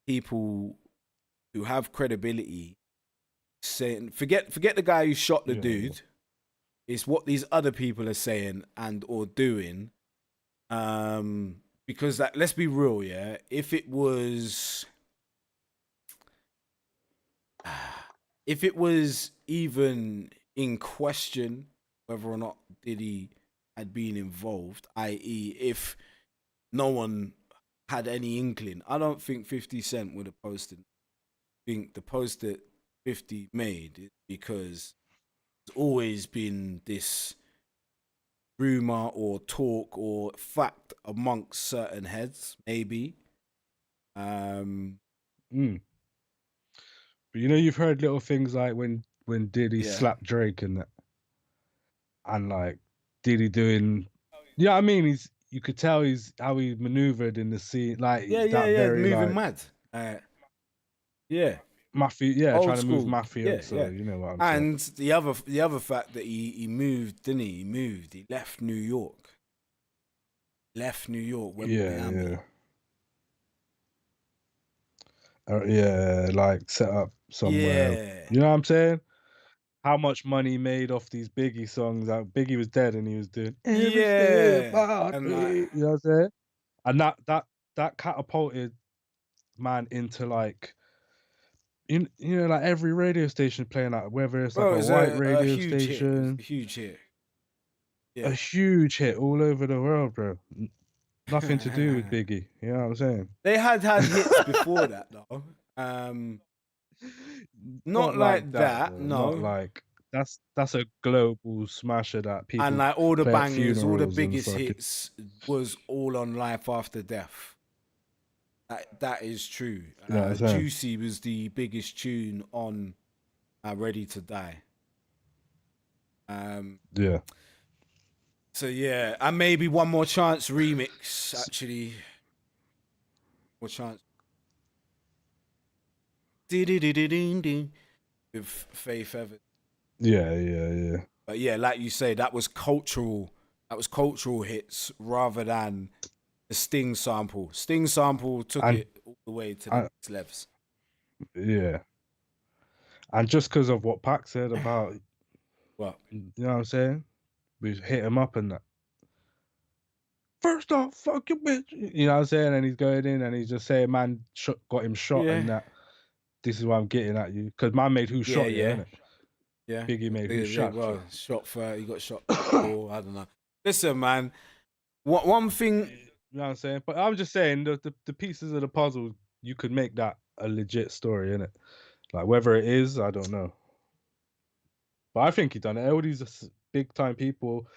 people who have credibility saying, forget the guy who shot the Yeah, yeah. dude. It's what these other people are saying and or doing. Because that, let's be real, yeah. If it was even in question whether or not Diddy had been involved, i.e., if no one had any inkling, I don't think 50 Cent would have posted. I think the post that 50 made is because there's always been this rumor or talk or fact amongst certain heads, maybe. Um, Mm. But you know, you've heard little things like when Diddy yeah. slapped Drake and like Diddy doing, yeah, I mean, you could tell he's how he maneuvered in the scene, like Yeah, yeah, that yeah. very Moving like mad. Yeah. mafia, yeah, Old trying to move school. mafia. Yeah, So yeah. you know what I'm saying. And the other fact that he moved, didn't he? He moved. He left New York. Left New York, went Yeah, Miami. yeah, like set up somewhere. Yeah. You know what I'm saying? How much money he made off these Biggie songs? Like Biggie was dead and he was doing every step Yeah. I And take. You know what I'm saying? And that catapulted man into like you know like every radio station playing that, whether it's like bro, it a was white a radio huge hit. It was station, a huge hit. a Yeah. huge hit all over the world, bro. Nothing to do with Biggie. You know what I'm saying? They had hits before that though. Um, not Not like like that that, though. Not no. like that's a global smasher that And people like all the play at bangers, all the funerals and biggest fucking. hits was all on Life After Death. That is true. You know what I'm saying? Juicy was the biggest tune on Ready to Die. Um, Yeah. so yeah, and maybe One More Chance remix. Actually, more chance. Ding with Faith Evans. Yeah. But yeah, like you say, that was cultural. That was cultural hits rather than the Sting sample. Sting sample took And it all the way to the and next levels. yeah. And just because of what Pac said about, Well, you know what I'm saying? We hit him up and that. First off, fuck your bitch. You know what I'm saying? And he's going in and he's just saying, man, got him shot yeah, and that. This is why I'm getting at you. Because man made Who yeah, Shot You, yeah. innit? Yeah. Biggie made Who Shot You. Well, shot for he got shot before, I don't know. Listen, man. One thing. You know what I'm saying? But I'm just saying the pieces of the puzzle, you could make that a legit story, innit? Like whether it is, I don't know. But I think he done it. All these big time people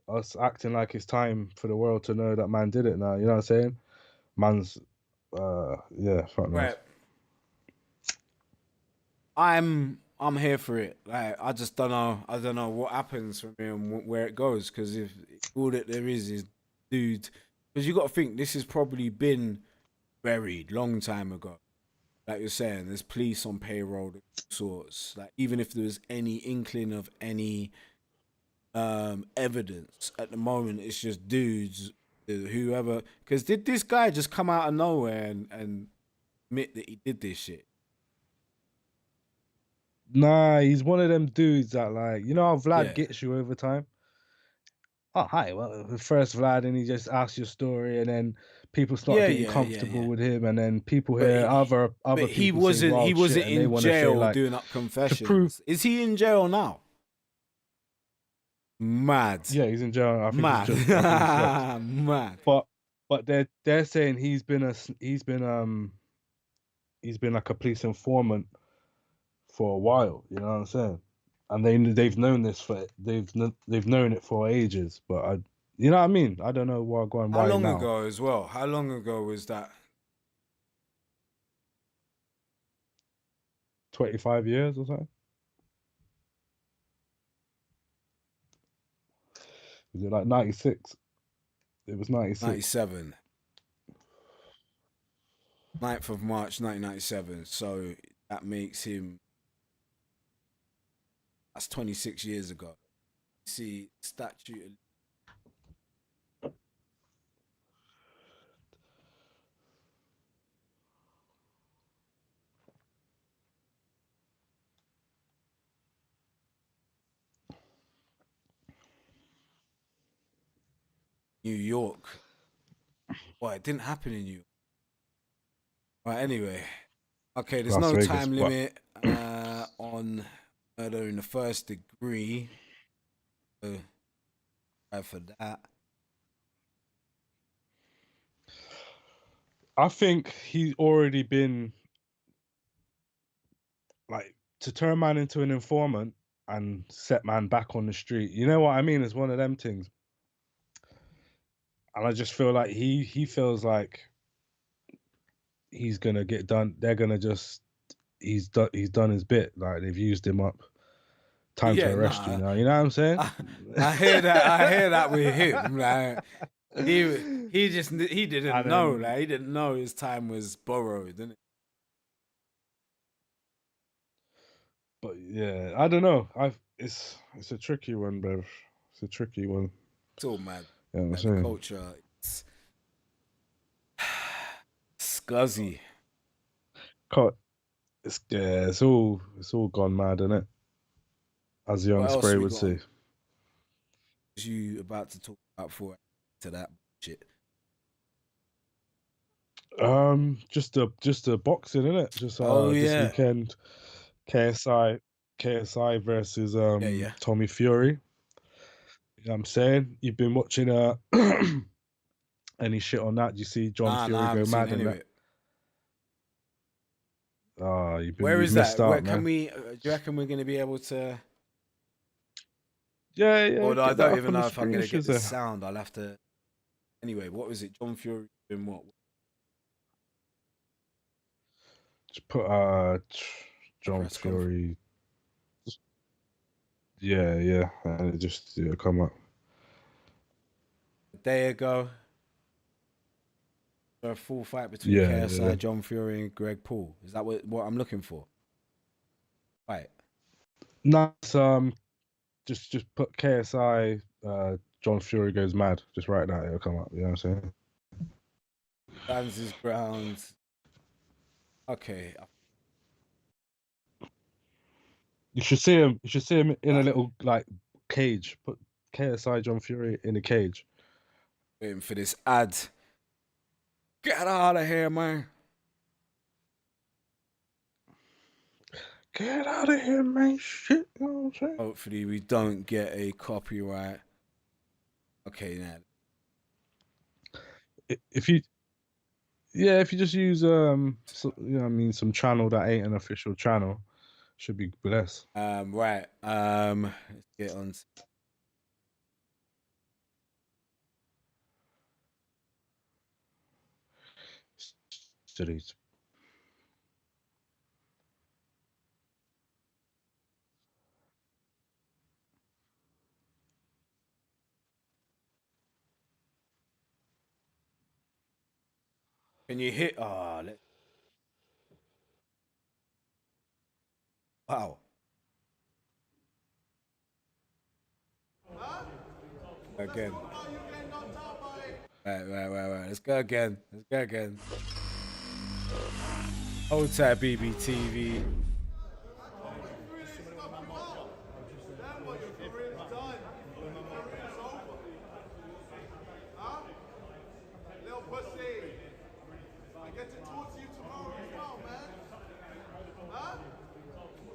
are acting like it's time for the world to know that man did it now. You know what I'm saying? Man's yeah, fuck knows. Right. I'm here for it. Like I just don't know. I don't know what happens from here and where it goes. Because if all that there is dude, because you got to think this has probably been buried long time ago. Like you're saying, there's police on payroll, of sorts. Like even if there was any inkling of any evidence at the moment, it's just dudes, whoever. Because did this guy just come out of nowhere and admit that he did this shit? Nah, he's one of them dudes that like, you know how Vlad Yeah, gets you over time? Oh, hi. Well, first Vlad, and he just asks your story, and then people start getting comfortable yeah. with him, and then people But hear other he people say wasn't wild shit, and they in want to say jail like doing up to prove. confessions. Is he in jail now? Mad, Yeah, he's in jail. I think he's mad, just. I think he's slept. mad. But they're saying he's been like a police informant for a while. You know what I'm saying? And they've known this for they've known it for ages. But you know what I mean? I don't know why going How why long now. ago as well? How long ago was that? 25 years or something? Was it like 96? It was 96. 97. 9th of March 1997. So that makes him. That's 26 years ago. See, statute. New York. Well, it didn't happen in New York. Right, anyway. Okay, there's Las no Vegas, time but- limit on murder in the first degree. So, for that. I think he's already been like to turn man into an informant and set man back on the street. You know what I mean? It's one of them things. And I just feel like he feels like he's gonna get done. They're gonna just he's done his bit. Like they've used him up. Time to arrest you now. You know what I'm saying? I hear that. I hear that with him. Like he didn't know. Like he didn't know his time was borrowed, didn't it? But yeah, I don't know. It's a tricky one, bro. It's a tricky one. It's all mad. Yeah, I'm Like, the saying. culture, it's scuzzy. It's all gone mad, isn't it? As Young What else Spray we would got? say. Was you about to talk about for to that shit? Just a boxing, innit? Just Oh, this yeah. weekend, KSI versus Yeah. Tommy Fury. You know what I'm saying? You've been watching any shit on that? Do you see John Fury I go haven't seen mad any and of that? it. You've Where missed that? out, Where man. can we? Do you reckon we're gonna be able to? Yeah. Although I get that don't up even on know the if I'm screen, gonna get the Shazza. sound. I'll have to. Anyway, what was it? John Fury doing what? Just put John Press Fury. Yeah, and it just come up. A day ago. A full fight between Yeah, KSI, yeah. John Fury, and Greg Paul. Is that what I'm looking for? Right. Nice. Just put KSI. John Fury goes mad. Just write that. It'll come up. You know what I'm saying? Stands his ground. Okay. You should see him. You should see him in a little like cage. Put KSI John Fury in a cage. Waiting for this ad. Get out of here, man. Get out of here, man. Shit. You know what I'm saying? Hopefully we don't get a copyright. Okay, now. If you just use some channel that ain't an official channel, should be blessed. Right. Let's get on. Studies. Can you hit? Wow. Again. Right. Let's go again. Hold tight, BBTV. Little pussy. I get to talk to you tomorrow as well, man. Huh?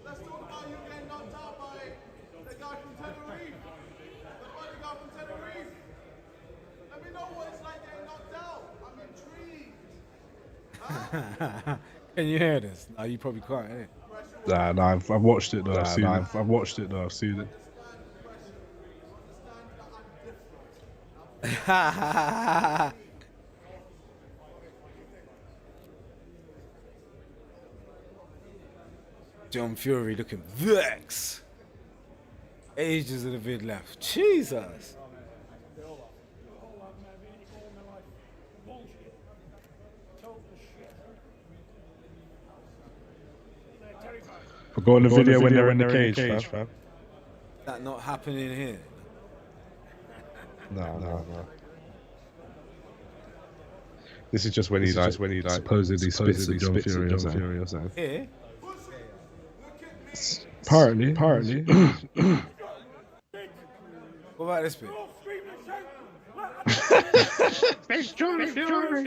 Let's talk about you getting knocked out by the guy from Tenerife. The bodyguard from Tenerife. Let me know what it's like getting knocked out. I'm intrigued. Can you hear this? No, you probably can't. Innit? Nah, I've watched it though. I've watched it though. I've seen it. John Fury looking vexed. Ages of the vid left. Jesus. But go on the video when they're in the cage, fam. That not happening here. No. This is just when he supposedly spits at John Fury or something. Here? Apparently. What about this bit? John Fury.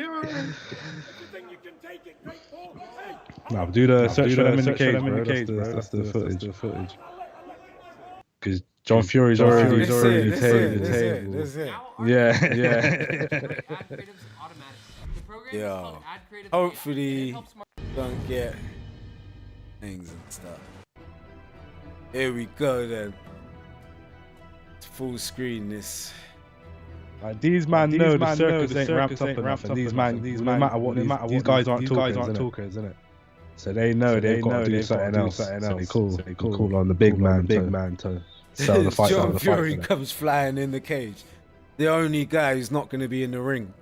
No, do the search for them in the cage, bro. That's the footage. Because John Fury's already taken the table. This is it. Yeah. Yo, hopefully don't get things and stuff. Here we go then. It's full screen this. Like these man know the circus ain't wrapped up enough, and these man, no matter what, these guys aren't talkers, isn't it? So they know they've got to do something else. So they call on the big man to sell the fight. John Fury comes flying in the cage. The only guy who's not going to be in the ring.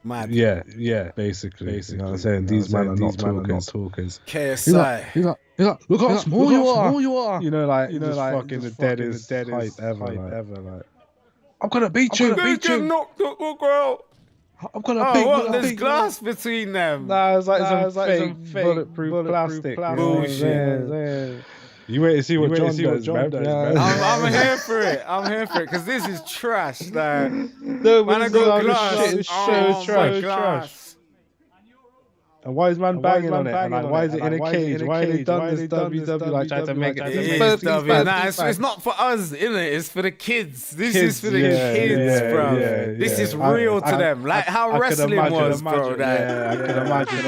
Mad. Yeah, basically. You know what I'm saying? These men are not talkers. KSI. He's like, look how small you are. You know, like fucking the deadest hype ever. Like, I'm gonna beat you. Knocked up, girl. I'm gonna beat you. There's glass between them. Nah, it's like some fake bulletproof plastic. Bullshit. You wait to see what John does, man. I'm here for it. Because this is trash. Like, no, man, I got glass. Shit is so trash. And why is man banging on it? And like, why is it in a cage? Why have they done this WWE like trying to make it? It's not for us, innit? It's for the kids. This is for the kids, bro. This is real to them. Like how wrestling was, bro. I can imagine.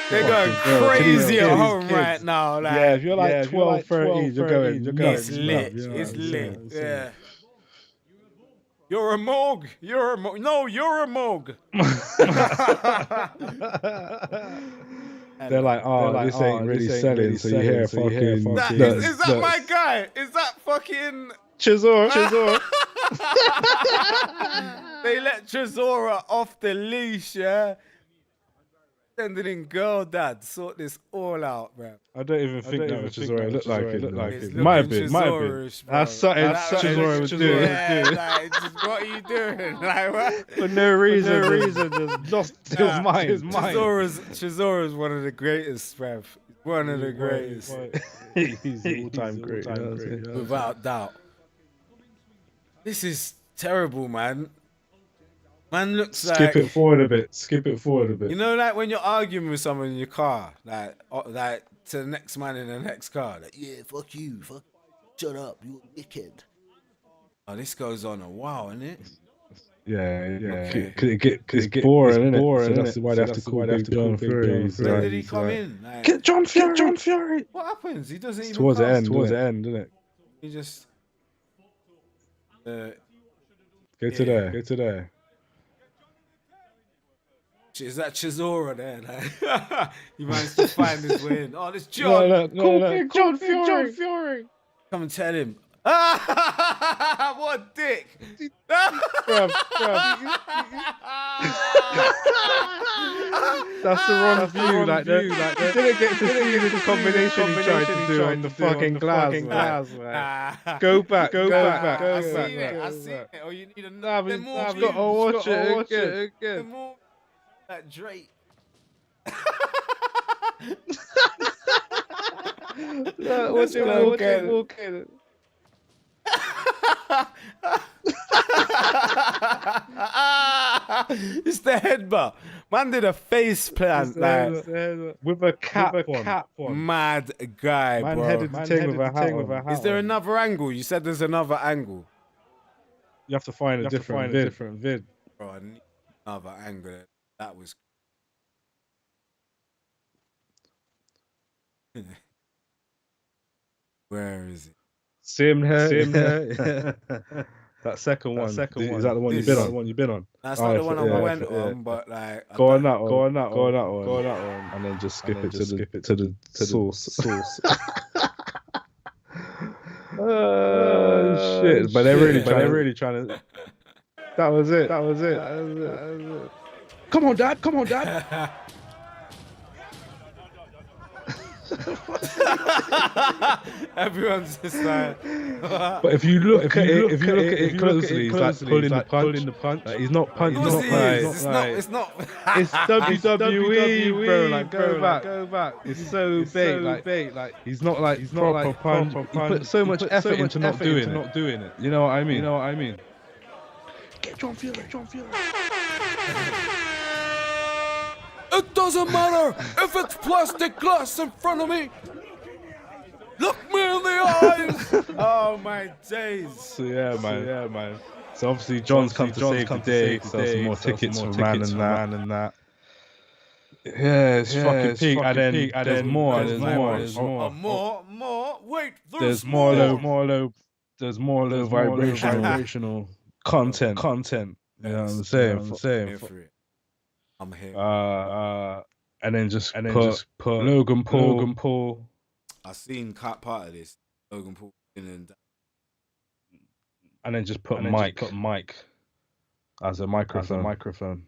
They're going crazy at home right now. Yeah, if you're like 12, 13, you're going. It's lit. It's lit. Yeah. You're a Moog. No, you're a Moog. They're like, this ain't really selling. So you hear fucking. Is that my guy? Is that fucking Chisora? They let Chisora off the leash, yeah. Sending in girl dad, sort this all out, bro. I don't even think that was Chisora. It looked like it. Might have been. That's something Chisora was doing. Like, just, what are you doing? Like, what? For no reason, just lost his mind. Chisora's one of the greatest, bruv. One of the greatest. He's all-time great. Without doubt. This is terrible, man. Man looks like... Skip it forward a bit. You know, like when you're arguing with someone in your car, like to the next man in the next car, like, yeah, fuck you, shut up, you a dickhead. Oh, this goes on a while, isn't it? Yeah. Cause it's boring, innit? So that's why they have to call John Fury. When did he come in? Like, get John Fury! What happens? He doesn't even towards come. Towards the end, isn't it? He just... Go to there. Is that Chisora there? Like, he managed to find his way in. Oh, this John. No. John Fury. Come and tell him. What a dick. Bruv. That's the wrong view. Like, they didn't get to see the combination he tried to do on the fucking glass. Go back. I seen it. Oh, you need another. I've got to watch it again. That Drake. Watch it walk in. It's the headbutt. Man did a face plant with a cap on. Mad guy, man bro. Headed the thing with a hat. Is there another angle? You said there's another angle. You have to find a different vid. Bro, I need another angle. That was... Where is it? See him here. That second one. Is that the one you've been on? That's not the one I went on, but like... Go on that one. And then just skip it to the source. Oh, shit. But they're really trying to... That was it. Come on, Dad. Everyone's just like. But if you look at it closely, he's like pulling the punch. Like, he's not punching. Of course He's he not is. like. It's not. It's WWE, bro. Like, go back. It's so big. Like, he's not like proper punch. He put so much effort into not doing it. You know what I mean? Get John Fury. It doesn't matter if it's plastic glass in front of me. Look me in the eyes. Oh my days. So yeah, man. So obviously John's come to save the day. Sell some more tickets for man and that. Yeah, it's fucking peak. And then there's more. More. Wait, There's more low vibrational content. You know what I'm saying? I'm here. And then just put Logan Paul. I seen part of this. Logan Paul and then just put Mike as a microphone.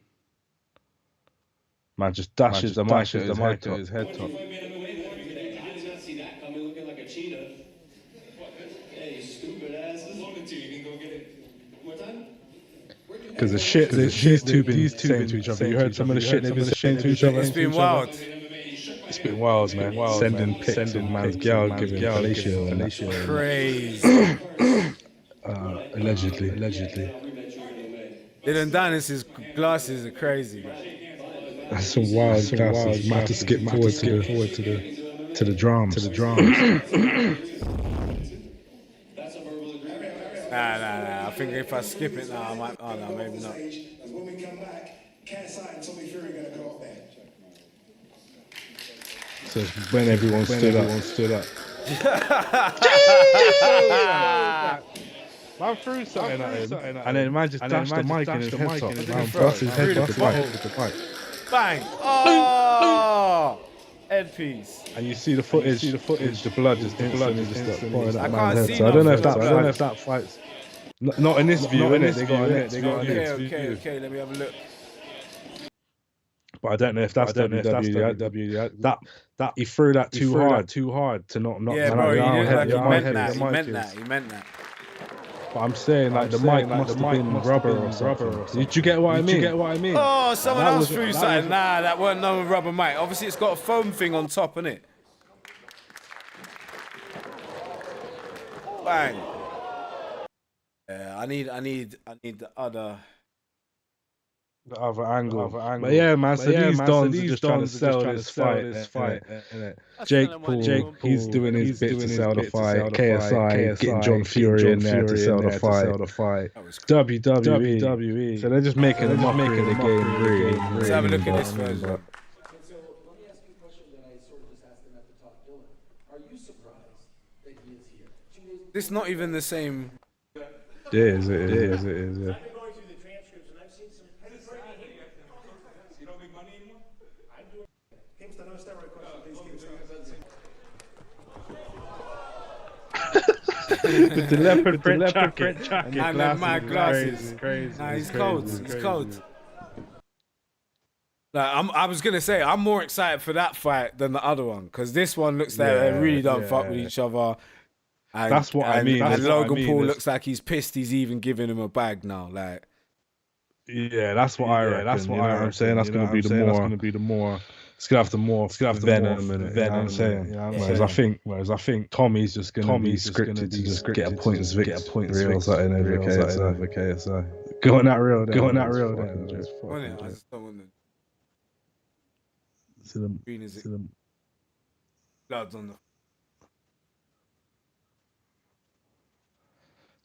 Man just dashes the mic to his head top. Because the shit these two been saying to each other. You heard some of the shit they've been saying to each other. It's been wild. It's been wild, man. Sending pics of man's girl giving fellatio. Crazy. Allegedly. Dylan Dennis's glasses are crazy, man. That's some wild glasses. Might have to skip forward to the drums. Nah. I think if I skip it now, I might. Oh no, maybe not. When we come back, KSI and Tommy Fury are gonna go up there. So when everyone stood up. Man threw something at him, and then man just dashed the mic in his head top. Man bust his head with the mic. Bang! Oh! Headpiece. And you see the footage. The blood just pouring at man's head. see So I don't know nothing. if that fights. Not in this view, innit? They got a next view. Okay. Let me have a look. But I don't know if that's WWE. That he threw that too hard to not. Yeah, bro. He meant that. But I'm saying like the mic must have been rubber or something. Did you get what I mean? Oh, someone else threw something. Nah, that weren't no rubber mic. Obviously, it's got a foam thing on top, innit? Bang. Yeah, I need the other. The other angle. But yeah, man. So these dons are just trying to sell this fight. Innit? Jake Paul, he's doing his bit to sell the fight. KSI getting John Fury in there to sell the fight. WWE. So they're just making the game really. Let's have a look at this version. So let me ask you a question that I sort of just asked him at the top. Dylan, are you surprised that he is here? 2 days This not even the same. It is, yeah. I've been going through the transcripts and I've seen some. You don't make money anymore? I'm doing. Kingston, no steroid question, please. The leopard print jacket. And then my glasses. Crazy. Nah, he's cold. Like, I was gonna say I'm more excited for that fight than the other one because this one looks like they really don't fuck with each other. And, That's what I mean. And Logan Paul looks like he's pissed. He's even giving him a bag now. Like, yeah, that's what I reckon. That's what I'm saying. That's gonna be the more. It's gonna have the more venom in it. I'm saying. Whereas I think Tommy's just gonna be scripted to just get a point as Vic, real something over KSI. Go on that real. I just don't want the green is it? Blood's on the.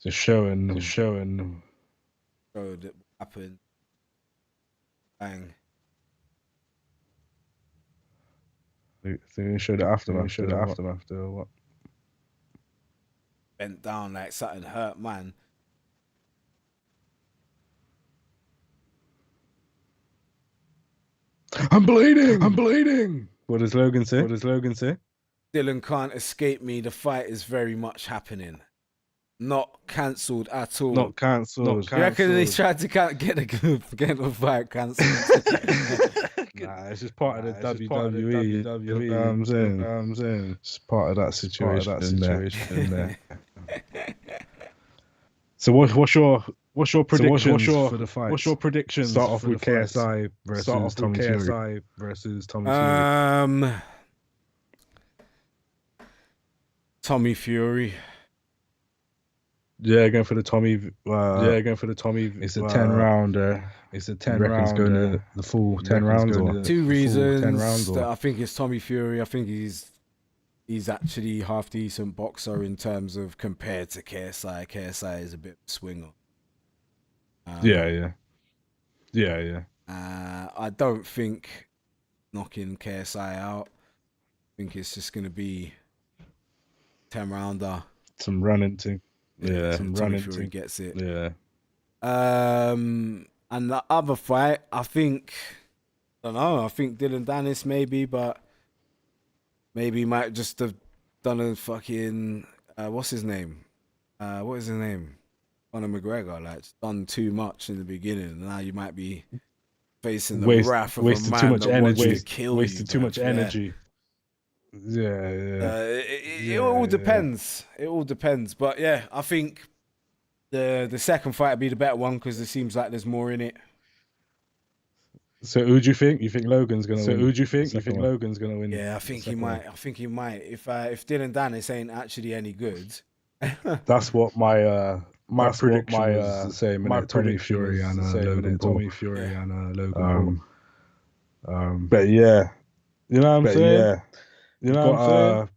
Just showing. Show that happened. Bang. So you show the aftermath. Or what? Bent down like something hurt, man. I'm bleeding. What does Logan say? Dylan can't escape me. The fight is very much happening. Not cancelled at all. Not cancelled. You reckon he tried to get the fight cancelled? Nah, it's just part of the WWE. You know what I'm saying? It's part of that situation there. So what's your predictions for the fight? What's your predictions? Start off with KSI versus Tommy Fury. Tommy Fury. Yeah, going for the Tommy. It's a 10-rounder. It's a 10-rounder. Going to the full 10 rounds or two reasons. 10 rounds that I think it's Tommy Fury. I think he's actually half decent boxer in terms of compared to KSI. KSI is a bit of a swinger. Yeah. I don't think knocking KSI out. I think it's just gonna be 10-rounder. Some running thing. Yeah, some Tommy Fury gets it. Yeah. And the other fight, I think Dylan Dennis maybe, but maybe he might just have done a fucking what's his name? What is his name? Conor McGregor, like done too much in the beginning, and now you might be facing the wrath of a man too much that energy. wants to kill you. Wasted too much energy. Yeah. It all depends. It all depends. But yeah, I think the second fight would be the better one because it seems like there's more in it. So who do you think? You think Logan's gonna win? You think Logan's gonna win? Yeah, I think he might. If Dylan Dennis ain't actually any good. That's what my prediction was the same. My Tommy Fury and Logan Paul. Tommy Fury and Logan Paul. But yeah, you know what I'm saying? You know what I'm saying?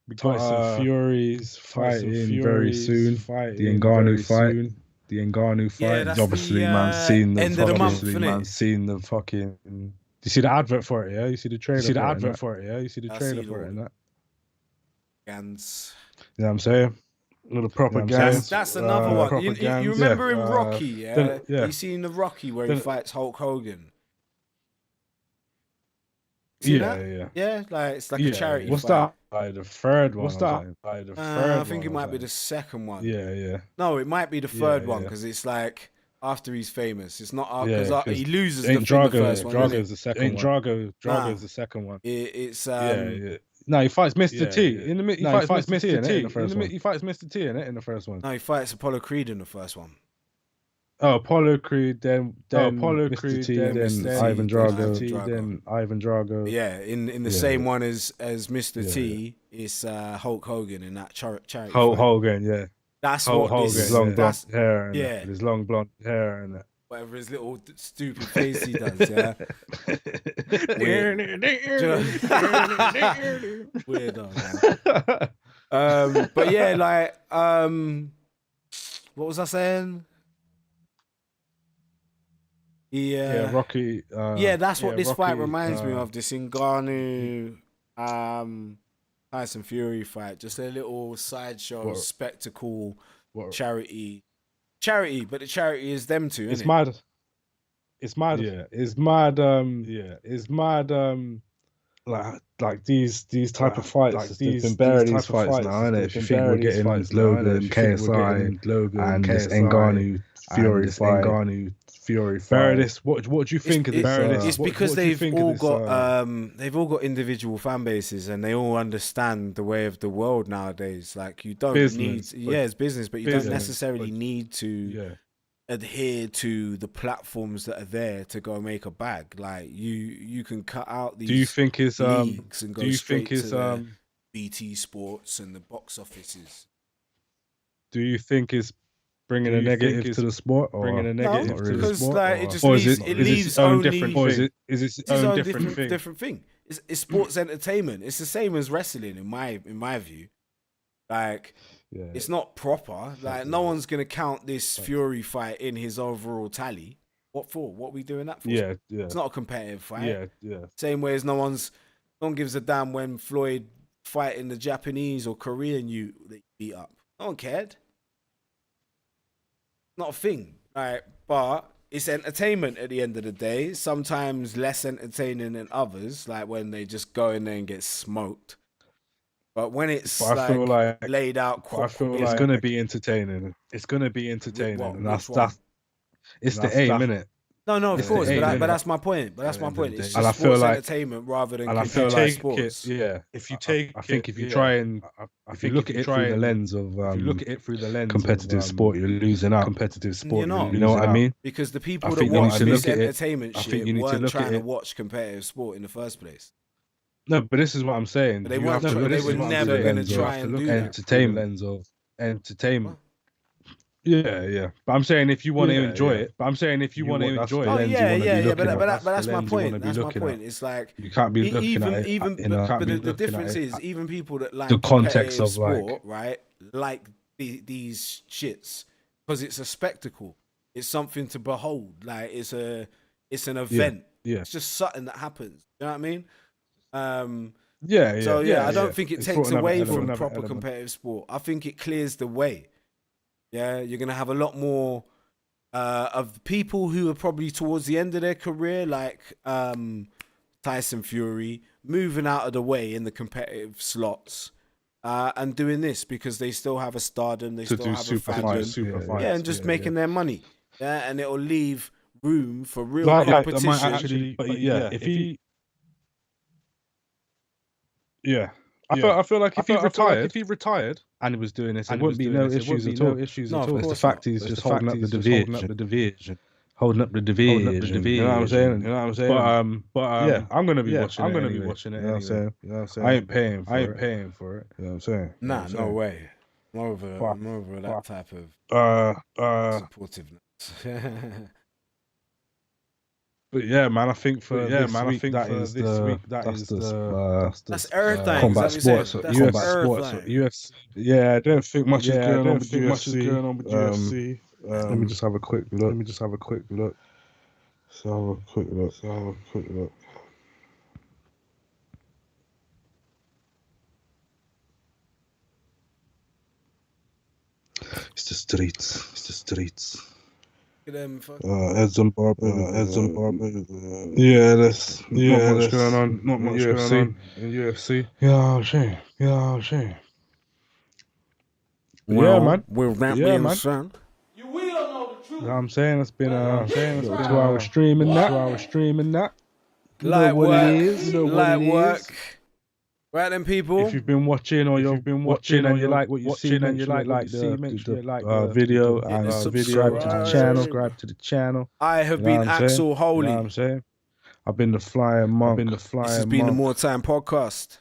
We got some Furies fighting very soon. The Ngannou fight. Yeah, obviously, man, seen the end of the month, seen the fucking. You see the advert for it, yeah? You see the trailer. You see the trailer for it, and that. Gans. You know what I'm saying? A little propaganda. That's another one. You remember in Rocky, yeah? You seen the Rocky where he fights Hulk Hogan? Yeah, like it's like a charity. What's fight. that? The third one. What's that? I think it might be the second one. Yeah. No, it might be the third one because it's like after he's famous. It's not because he loses the first one. Drago's the second one. Drago's the second one. It's No, he fights Mr. T. He fights Mr. T in the first one. He fights Mr. T in the first one. No, he fights Apollo Creed in the first one. Oh, Apollo Creed, then Mr. T, then Ivan Drago. Yeah, in the same one as Mr. T, it's Hulk Hogan in that charity. Hulk Hogan, yeah. That's Hulk what Hogan, his long blonde hair, and his long blonde hair, and whatever his little stupid face he does, yeah. Weirdo, man. But yeah, like, what was I saying? Yeah, Rocky. That's what this fight reminds me of. This Ngannou, Tyson Fury fight. Just a little sideshow, spectacle, charity. But the charity is them two. It's mad. It's mad. Yeah, it's mad. It's mad. Like these type of fights. Like they've been burying these fights now, innit? If you think we're getting Logan, KSI, and this Ngannou Fury fight. This. What do you think of this? It's because they've all got individual fan bases and they all understand the way of the world nowadays. Like you don't need, it's business, but you don't necessarily need to adhere to the platforms that are there to go make a bag. Like you can cut out these. Do you think it's leagues and go straight to the BT Sports and the box offices? Do you think it's bringing a negative to the sport, or bringing a negative to the sport, like, it just leaves its own different thing. Is it its own different thing? It's sports entertainment. It's the same as wrestling in my view. Like it's not proper. Like no one's gonna count this Fury fight in his overall tally. What for? What are we doing that for? Yeah. It's not a competitive fight. Yeah. Same way as no one gives a damn when Floyd fighting the Japanese or Korean that beat up. No one cared. Not a thing, right? But it's entertainment at the end of the day. Sometimes less entertaining than others, like when they just go in there and get smoked. But when it's laid out, I feel like it's gonna be entertaining. It's gonna be entertaining, and that's it's the aim, innit? No, of It's the course, aim, but innit? that's my point. But that's my point. It's And I just feel sports like- entertainment rather than And I feel competitive like sports. if you take, I think if you try and, if you look at it through the lens of, if you look at it through the lens competitive sport, you're losing out. Competitive sport, You're not. you know what I mean? Because the people I that think you need watch to this look at it- entertainment I think shit you need to weren't look at trying to it- watch competitive sport in the first place. No, but this is what I'm saying. But they You weren't. have to look They at were it through never the going to lens of try and do that. entertainment. Lens of entertainment. Yeah. But I'm saying if you want to enjoy it, Oh yeah, but that's my point. That's my point. It's like you can't be looking at it but the difference is even people that like the context of sport, right, like these shits because it's a spectacle. It's something to behold. Like it's an event. Yeah. It's just something that happens. You know what I mean? So I don't think it takes away from another proper element. competitive sport. I think it clears the way. Yeah, you're gonna have a lot more of people who are probably towards the end of their career, like Tyson Fury, moving out of the way in the competitive slots and doing this because they still have a stardom, they still have a fandom, and just making their money. Yeah, and it'll leave room for real competition. If he, I feel like if he retired and he was doing this, there wouldn't be no issues at all. It's the fact he's just holding up the division. Holding up the division. You know what I'm saying? But I'm gonna be watching it. You know what I'm saying? I ain't paying for it. You know what I'm saying? Nah, no way. I'm over that type of supportiveness. But yeah, man, I think for this week that's everything. Combat sports, UFC. UFC. Yeah, I don't think much is going on with UFC. Let me just have a quick look. Let's have a quick look. It's the streets. Zimbabwe. There's not much going on. Not much in UFC. Yeah, shame. Well, man. With that being said, You will know the truth. You know what I'm saying? It's been a 2-hour streaming that. You know light what work, it is. light work. Right then, people. If you've been watching or you've been watching and you like what you see, and you like the video and subscribe to the channel. I have been Axel Holy. You know what I'm saying? I've been the Flying Monk. This has been the Moretime podcast.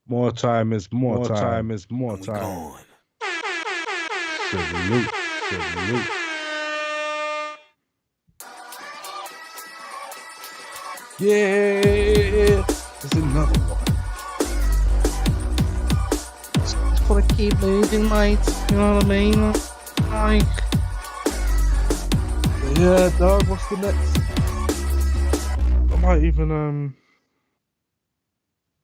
More time is more time. Gone. Salute. Yeah, there's another one. Just gotta keep moving, mate. You know what I mean? Like, yeah, dog. What's the next? I might even